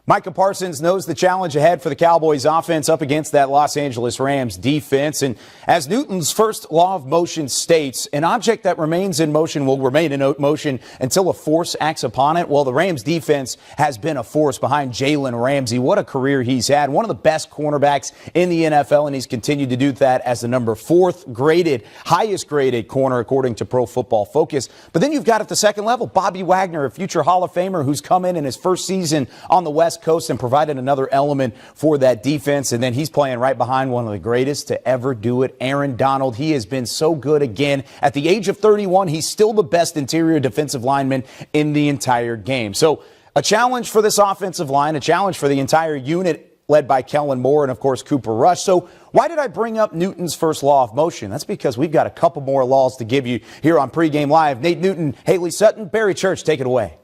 Micah Parsons knows the challenge ahead for the Cowboys offense up against that Los Angeles Rams defense. And as Newton's first law of motion states, an object that remains in motion will remain in motion until a force acts upon it. Well, the Rams defense has been a force behind Jalen Ramsey. What a career he's had. One of the best cornerbacks in the NFL, and he's continued to do that as the number 4th graded, highest graded corner according to Pro Football Focus. But then you've got at the second level, Bobby Wagner, a future Hall of Famer who's come in his first season on the West Coast and provided another element for that defense. And then he's playing right behind one of the greatest to ever do it, Aaron Donald. He has been so good again. At the age of 31, he's still the best interior defensive lineman in the entire game. So a challenge for this offensive line, a challenge for the entire unit led by Kellen Moore and, of course, Cooper Rush. So why did I bring up Newton's first law of motion? That's because we've got a couple more laws to give you here on Pregame Live. Nate Newton, Haley Sutton, Barry Church, take it away.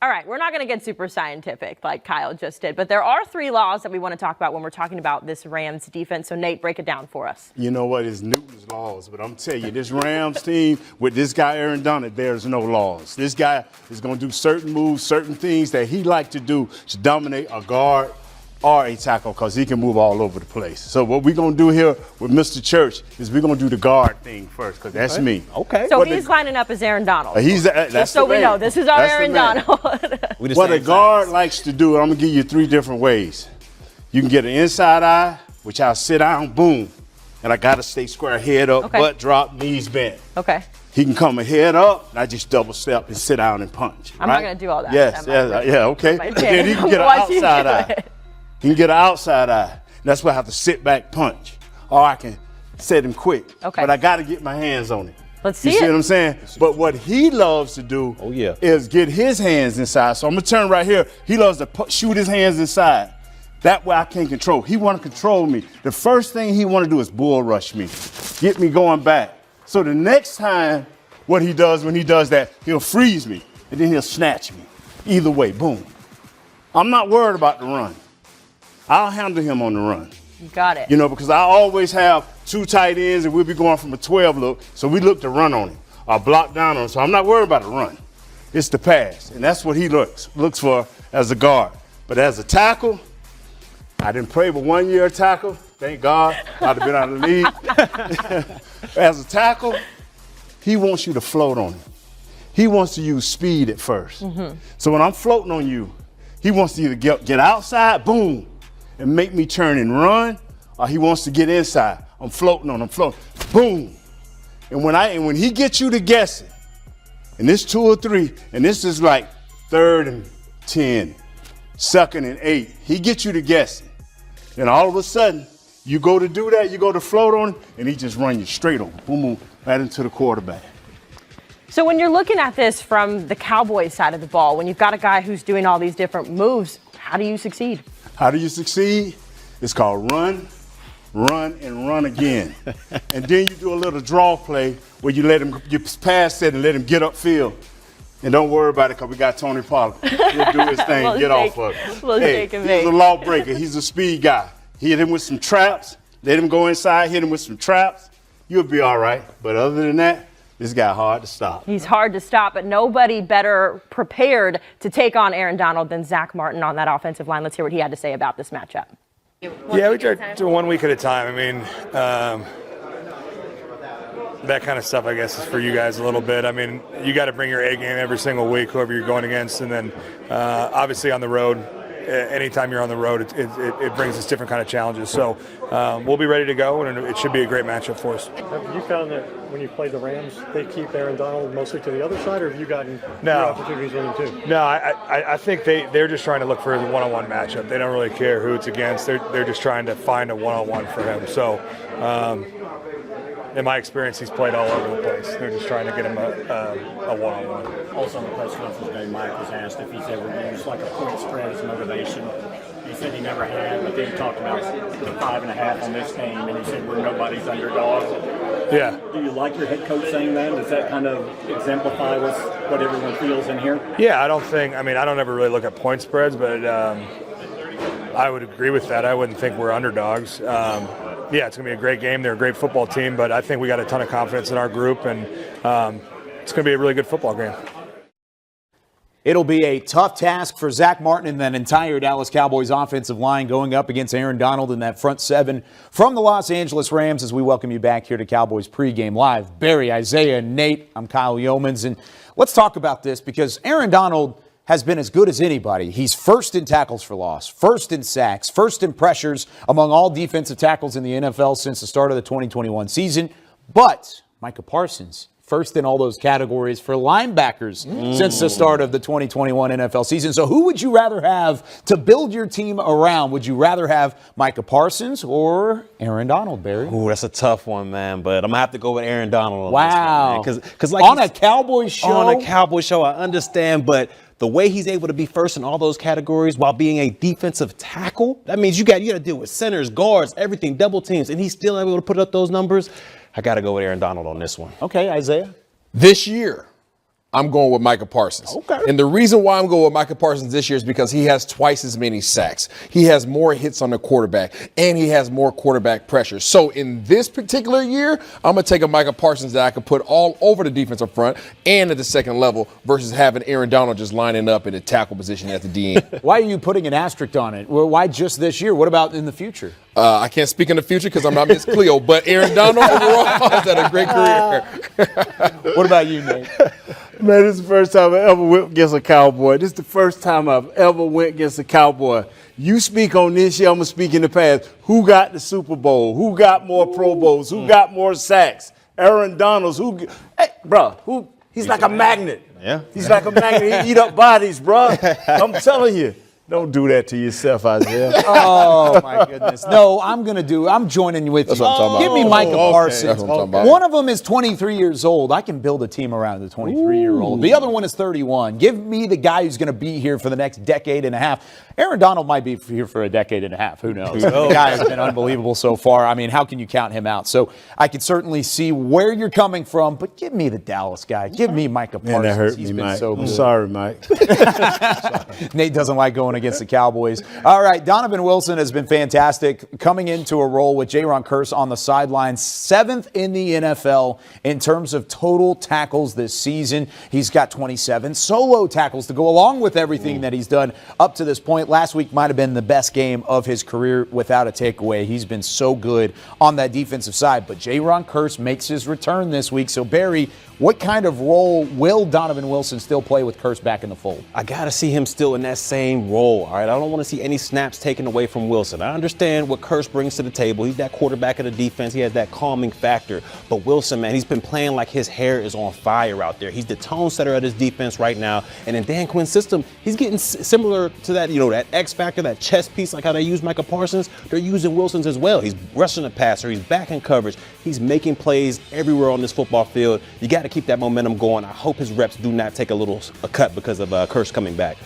All right, we're not going to get super scientific like Kyle just did, but there are 3 laws that we want to talk about when we're talking about this Rams defense. So, Nate, break it down for us. You know what? It's Newton's laws, but I'm telling you, this Rams team with this guy Aaron Donald, there's no laws. This guy is going to do certain moves, certain things that he like to do to dominate a guard or a tackle because he can move all over the place. So what we're going to do here with Mr. Church is we're going to do the guard thing first because that's me. Okay. So he's lining up as Aaron Donald. That's so we know this is our Aaron Donald. What a guard likes to do, I'm going to give you 3 different ways. You can get an inside eye, which I'll sit down, boom, and I got to stay square, head up, butt drop, knees bent. Okay. He can come a head up, and I just double step and sit down and punch. I'm not going to do all that. Yes, okay. And then he can get an outside eye. He can get an outside eye. That's why I have to sit back, punch. Or I can set him quick. Okay. But I got to get my hands on it. Let's see You see it. what I'm saying? But what he loves to do is get his hands inside. So I'm going to turn right here. He loves to shoot his hands inside. That way I can't control. He want to control me. The first thing he want to do is bull rush me. Get me going back. So the next time what he does when he does that, he'll freeze me. And then he'll snatch me. Either way, boom. I'm not worried about the run. I'll handle him on the run. You got it. You know, because I always have 2 tight ends and we'll be going from a 12 look. So we look to run on him or block down on him. So I'm not worried about the run. It's the pass. And that's what he looks for as a guard. But as a tackle, I didn't play but 1 year tackle. Thank God. I'd have been out of the league. As a tackle, he wants you to float on him. He wants to use speed at first. So when I'm floating on you, he wants to either get outside, boom, and make me turn and run, or he wants to get inside. I'm floating on him, boom. And when he gets you to guessing, and this 2 or 3, and this is like 3rd and 10, 2nd and 8, he gets you to guessing. Then all of a sudden, you go to do that, you go to float on him, and he just run you straight over, boom, boom, right into the quarterback. So when you're looking at this from the Cowboys side of the ball, when you've got a guy who's doing all these different moves, how do you succeed? How do you succeed? It's called run, and run again. And then you do a little draw play where you pass it and let him get upfield. And don't worry about it because we got Tony Pollard. He'll do his thing, get off of it. He's a lawbreaker. He's a speed guy. Hit him with some traps. Let him go inside, hit him with some traps. You'll be all right. But other than that, this guy hard to stop. He's hard to stop, but nobody better prepared to take on Aaron Donald than Zack Martin on that offensive line. Let's hear what he had to say about this matchup. Yeah, we try to 1 week at a time. I mean, that kind of stuff, I guess, is for you guys a little bit. I mean, you got to bring your A game every single week, whoever you're going against, and then obviously on the road. Anytime you're on the road, it brings us different kind of challenges. So we'll be ready to go, and it should be a great matchup for us. Have you found that when you play the Rams, they keep Aaron Donald mostly to the other side, or have you gotten No. your opportunities with him too? No, I think they're just trying to look for the one-on-one matchup. They don't really care who it's against. They're just trying to find a one-on-one for him. So in my experience, he's played all over the place. They're just trying to get him a one-on-one. Also, on the press conference today, Mike was asked if he's ever used like a point spread as motivation. He said he never had, but then he talked about the 5.5 on this game, and he said we're nobody's underdog. Yeah. Do you like your head coach saying that? Does that kind of exemplify what everyone feels in here? Yeah, I don't ever really look at point spreads, but I would agree with that. I wouldn't think we're underdogs. Yeah, it's going to be a great game. They're a great football team, but I think we got a ton of confidence in our group, and it's going to be a really good football game. It'll be a tough task for Zack Martin and that entire Dallas Cowboys offensive line going up against Aaron Donald in that front seven from the Los Angeles Rams as we welcome you back here to Cowboys Pregame Live. Barry, Isaiah, Nate, I'm Kyle Yeomans, and let's talk about this because Aaron Donald has been as good as anybody. He's first in tackles for loss, first in sacks, first in pressures among all defensive tackles in the NFL since the start of the 2021 season. But Micah Parsons, first in all those categories for linebackers since the start of the 2021 NFL season. So who would you rather have to build your team around? Would you rather have Micah Parsons or Aaron Donald, Barry? Ooh, that's a tough one, man. But I'm going to have to go with Aaron Donald. Wow. Because like on a Cowboys show? On a Cowboys show, I understand. But the way he's able to be first in all those categories while being a defensive tackle, that means you got to deal with centers, guards, everything, double teams, and he's still able to put up those numbers. I got to go with Aaron Donald on this one. Okay, Isaiah. This year, I'm going with Micah Parsons. Okay. And the reason why I'm going with Micah Parsons this year is because he has twice as many sacks. He has more hits on the quarterback, and he has more quarterback pressure. So in this particular year, I'm going to take a Micah Parsons that I can put all over the defensive front and at the second level versus having Aaron Donald just lining up in the tackle position at the DN. Why are you putting an asterisk on it? Well, why just this year? What about in the future? I can't speak in the future because I'm not Miss Cleo, but Aaron Donald overall has had a great career. What about you, Nate? Man, this is the first time I ever went against a Cowboy. This is the first time I've ever went against a Cowboy. You speak on this year, I'm going to speak in the past. Who got the Super Bowl? Who got more Pro Bowls? Who got more sacks? Aaron Donald's. He's like a magnet. Yeah. He's like a magnet. He eat up bodies, bro. I'm telling you. Don't do that to yourself, Isaiah. Oh, my goodness. No, I'm joining with you. That's what I'm talking about. Give me Micah Parsons. That's what I'm talking about. One of them is 23 years old. I can build a team around the 23-year-old. The other one is 31. Give me the guy who's going to be here for the next decade and a half. Aaron Donald might be here for a decade and a half. Who knows? The guy has been unbelievable so far. I mean, how can you count him out? So I can certainly see where you're coming from, but give me the Dallas guy. Give me Micah Parsons. Man, that hurt He's me, been Mike. so good. I'm sorry, Mike. Nate doesn't like going against the Cowboys. All right, Donovan Wilson has been fantastic coming into a role with Jaron Kearse on the sidelines, 7th in the NFL in terms of total tackles this season. He's got 27 solo tackles to go along with everything that he's done up to this point. Last week might have been the best game of his career without a takeaway. He's been so good on that defensive side, but Jaron Kearse makes his return this week. So, Barry, what kind of role will Donovan Wilson still play with Kearse back in the fold? I got to see him still in that same role, all right? I don't want to see any snaps taken away from Wilson. I understand what Kearse brings to the table. He's that quarterback of the defense. He has that calming factor. But Wilson, man, he's been playing like his hair is on fire out there. He's the tone setter of his defense right now. And in Dan Quinn's system, he's getting similar to that, that X factor, that chess piece, like how they use Micah Parsons. They're using Wilson's as well. He's rushing the passer. He's back in coverage. He's making plays everywhere on this football field. You got to keep that momentum going. I hope his reps do not take a cut because of Kearse coming back.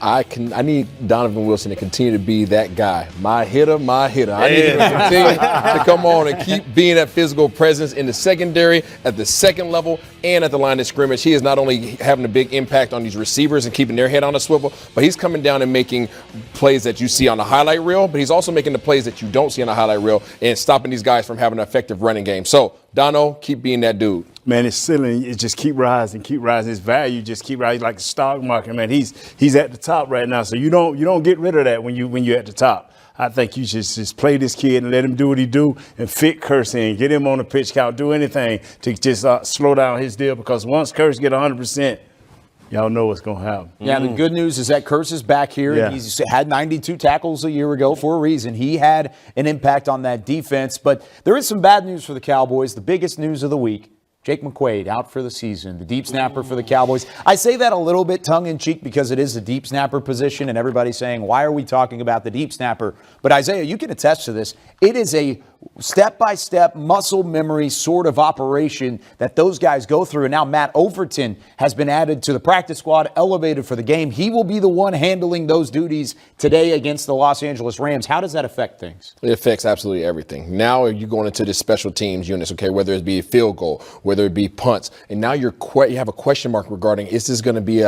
I need Donovan Wilson to continue to be that guy. My hitter. I need him to continue to come on and keep being that physical presence in the secondary, at the second level, and at the line of scrimmage. He is not only having a big impact on these receivers and keeping their head on a swivel, but he's coming down and making plays that you see on the highlight reel, but he's also making the plays that you don't see on the highlight reel and stopping these guys from having an effective running game. So, Dono, keep being that dude. man, his ceiling is just keep rising. His value just keep rising like the stock market, man. He's at the top right now, so you don't get rid of that when you're at the top. I think you should just play this kid and let him do what he do and fit Curse in, get him on the pitch count, do anything to just slow down his deal, because once Curse get 100%, y'all know what's going to happen. Yeah, the good news is that Curse is back here. Yeah. He's had 92 tackles a year ago for a reason. He had an impact on that defense. But there is some bad news for the Cowboys. The biggest news of the week, Jake McQuaid out for the season, the deep snapper for the Cowboys. I say that a little bit tongue-in-cheek because it is a deep snapper position, and everybody's saying, why are we talking about the deep snapper? But Isaiah, you can attest to this. It is a step-by-step muscle memory sort of operation that those guys go through. And now Matt Overton has been added to the practice squad, elevated for the game. He will be the one handling those duties today against the Los Angeles Rams. How does that affect things? It affects absolutely everything. Now you're going into the special teams units, okay, whether it be a field goal, whether it be punts, and now you have a question mark regarding, is this going to be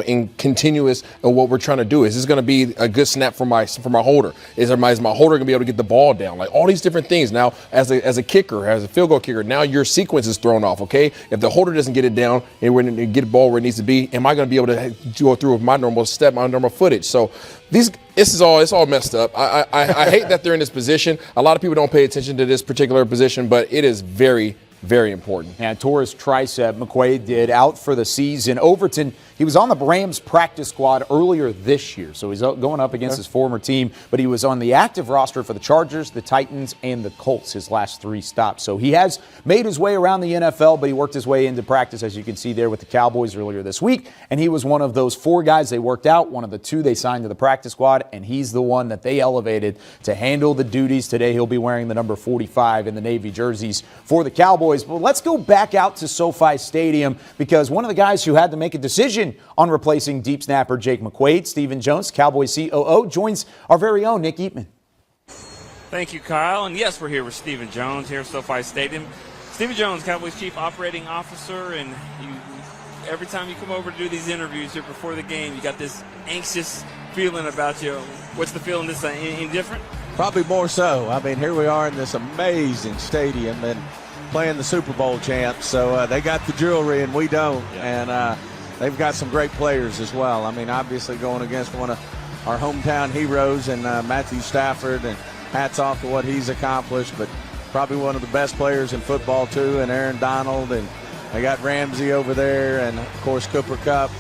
in continuous in what we're trying to do? Is this going to be a good snap for my holder? Is my holder going to be able to get the ball down? Like all these different things. Now, as a kicker, as a field goal kicker, now your sequence is thrown off, okay? If the holder doesn't get it down and we're going to get the ball where it needs to be, am I going to be able to go through with my normal step, my normal footage? So it's all messed up. I hate that they're in this position. A lot of people don't pay attention to this particular position, but it is very, very important. Yeah, tore his tricep, McQuaid did, out for the season. Overton, he was on the Rams practice squad earlier this year, so he's going up against his former team, but he was on the active roster for the Chargers, the Titans, and the Colts his last 3 stops. So he has made his way around the NFL, but he worked his way into practice, as you can see there, with the Cowboys earlier this week, and he was one of those 4 guys they worked out, one of the 2 they signed to the practice squad, and he's the one that they elevated to handle the duties. Today he'll be wearing the number 45 in the Navy jerseys for the Cowboys. But let's go back out to SoFi Stadium, because one of the guys who had to make a decision on replacing deep snapper Jake McQuaid, Stephen Jones, Cowboys COO, joins our very own Nick Eatman. Thank you, Kyle. And yes, we're here with Stephen Jones here at SoFi Stadium. Stephen Jones, Cowboys Chief Operating Officer, and every time you come over to do these interviews here before the game, you got this anxious feeling about you. What's the feeling this time? Any different? Probably more so. I mean, here we are in this amazing stadium and playing the Super Bowl champs. So they got the jewelry and we don't. Yeah. And they've got some great players as well. I mean, obviously going against one of our hometown heroes and Matthew Stafford, and hats off to what he's accomplished, but probably one of the best players in football too, and Aaron Donald, and they got Ramsey over there, and of course Kupp.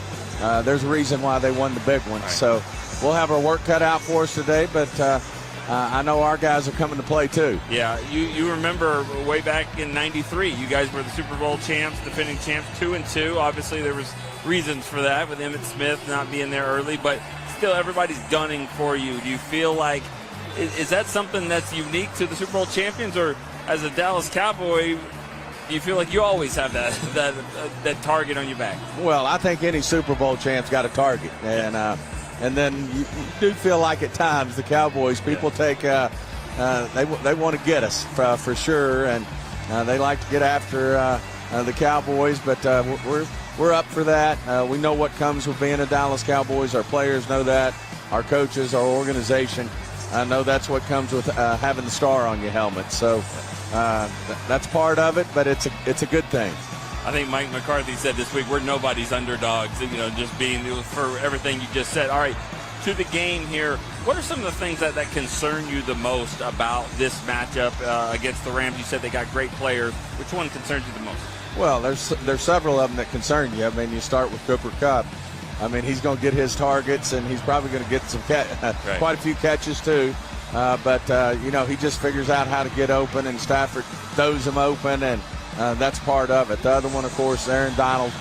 There's a reason why they won the big one. Right. So we'll have our work cut out for us today, but I know our guys are coming to play too. Yeah, you remember way back in '93, you guys were the Super Bowl champs, defending champs, 2-2. Obviously, there was reasons for that with Emmitt Smith not being there early, but still everybody's gunning for you. Do you feel like is that something that's unique to the Super Bowl champions, or as a Dallas Cowboy, do you feel like you always have that target on your back? Well, I think any Super Bowl champ's got a target, and then you do feel like at times the Cowboys, people take they want to get us for sure, and they like to get after the Cowboys, but we're up for that. We know what comes with being a Dallas Cowboys. Our players know that. Our coaches, our organization, I know that's what comes with having the star on your helmet. So that's part of it, but it's a good thing. I think Mike McCarthy said this week, we're nobody's underdogs, just being for everything you just said. All right, to the game here, what are some of the things that concern you the most about this matchup against the Rams? You said they got great players. Which one concerns you the most? Well, there's several of them that concern you. I mean, you start with Kupp. I mean, he's going to get his targets, and he's probably going to get some quite a few catches too. But he just figures out how to get open, and Stafford throws him open, and that's part of it. The other one, of course, Aaron Donald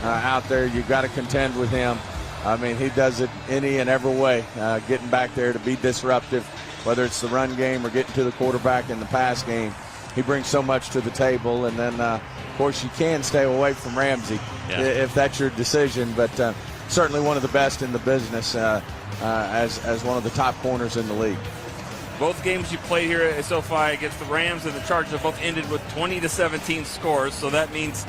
out there. You've got to contend with him. I mean, he does it any and every way, getting back there to be disruptive, whether it's the run game or getting to the quarterback in the pass game. He brings so much to the table. And then, of course, you can stay away from Ramsey if that's your decision, but certainly one of the best in the business as one of the top corners in the league. Both games you played here at SoFi against the Rams and the Chargers have both ended with 20-17 scores, so that means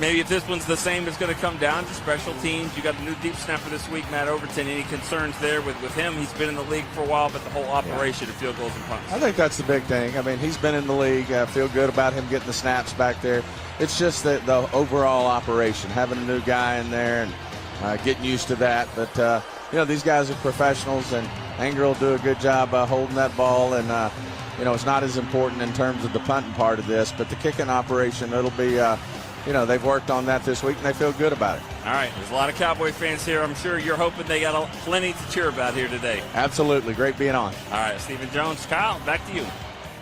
maybe if this one's the same, it's going to come down to special teams. You got a new deep snapper this week, Matt Overton. Any concerns there with him? He's been in the league for a while, but the whole operation of field goals and punts. I think that's the big thing. I mean, he's been in the league. I feel good about him getting the snaps back there. It's just the overall operation, having a new guy in there and getting used to that. But, these guys are professionals, and Anger will do a good job holding that ball. And, it's not as important in terms of the punting part of this, but the kicking operation, it'll be they've worked on that this week, and they feel good about it. All right, there's a lot of Cowboy fans here. I'm sure you're hoping they got plenty to cheer about here today. Absolutely. Great being on. All right, Stephen Jones. Kyle, back to you.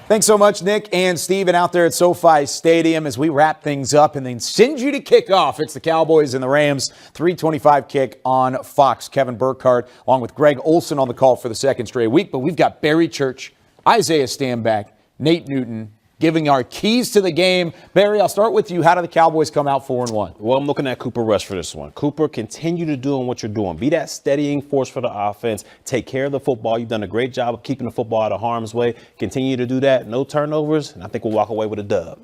Thanks so much, Nick and Steven, out there at SoFi Stadium as we wrap things up and then send you to kickoff. It's the Cowboys and the Rams, 3:25 kick on Fox. Kevin Burkhardt along with Greg Olson on the call for the second straight week. But we've got Barry Church, Isaiah Stanback, Nate Newton, giving our keys to the game. Barry, I'll start with you. How do the Cowboys come out 4-1? Well, I'm looking at Cooper Rush for this one. Cooper, continue to doing what you're doing. Be that steadying force for the offense. Take care of the football. You've done a great job of keeping the football out of harm's way. Continue to do that. No turnovers, and I think we'll walk away with a dub.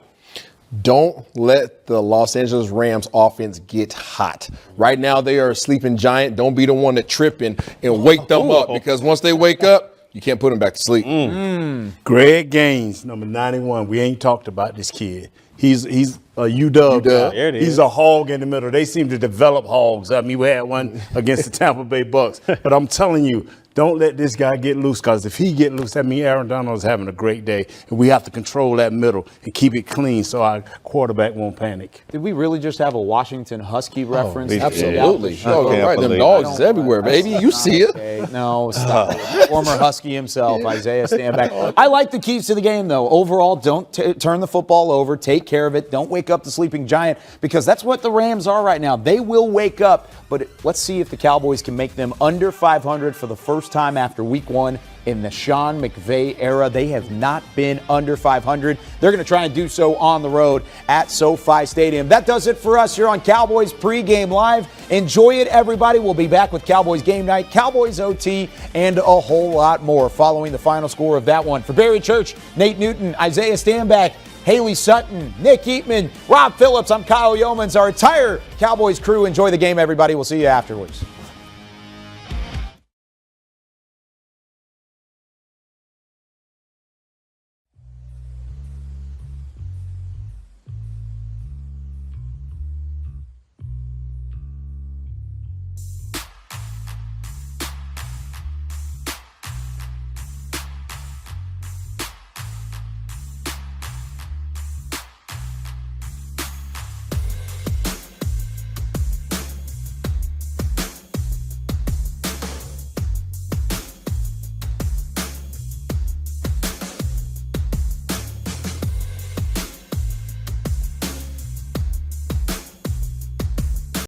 Don't let the Los Angeles Rams offense get hot. Right now, they are a sleeping giant. Don't be the one to trip and wake them up, because once they wake up, you can't put them back to sleep. Greg Gaines, number 91. We ain't talked about this kid. He's a UW guy. There it is. He's a hog in the middle. They seem to develop hogs. I mean, we had one against the Tampa Bay Bucks. But I'm telling you, don't let this guy get loose, because if he get loose, that means Aaron Donald is having a great day. And we have to control that middle and keep it clean so our quarterback won't panic. Did we really just have a Washington Husky reference? Absolutely. Right. Them dogs is everywhere, baby. You see it. Okay. No, stop. Former Husky himself, Isaiah Stanback. I like the keys to the game, though. Overall, don't turn the football over. Take care of it. Don't wake up the sleeping giant, because that's what the Rams are right now. They will wake up, but let's see if the Cowboys can make them under 500 for the first time after week 1 in the Sean McVay era. They have not been under 500. They're going to try and do so on the road at SoFi Stadium. That does it for us here on Cowboys Pregame Live. Enjoy it, everybody. We'll be back with Cowboys Game Night, Cowboys OT, and a whole lot more following the final score of that one. For Barry Church, Nate Newton, Isaiah Stanback, Haley Sutton, Nick Eatman, Rob Phillips, I'm Kyle Yeomans, our entire Cowboys crew. Enjoy the game, everybody. We'll see you afterwards.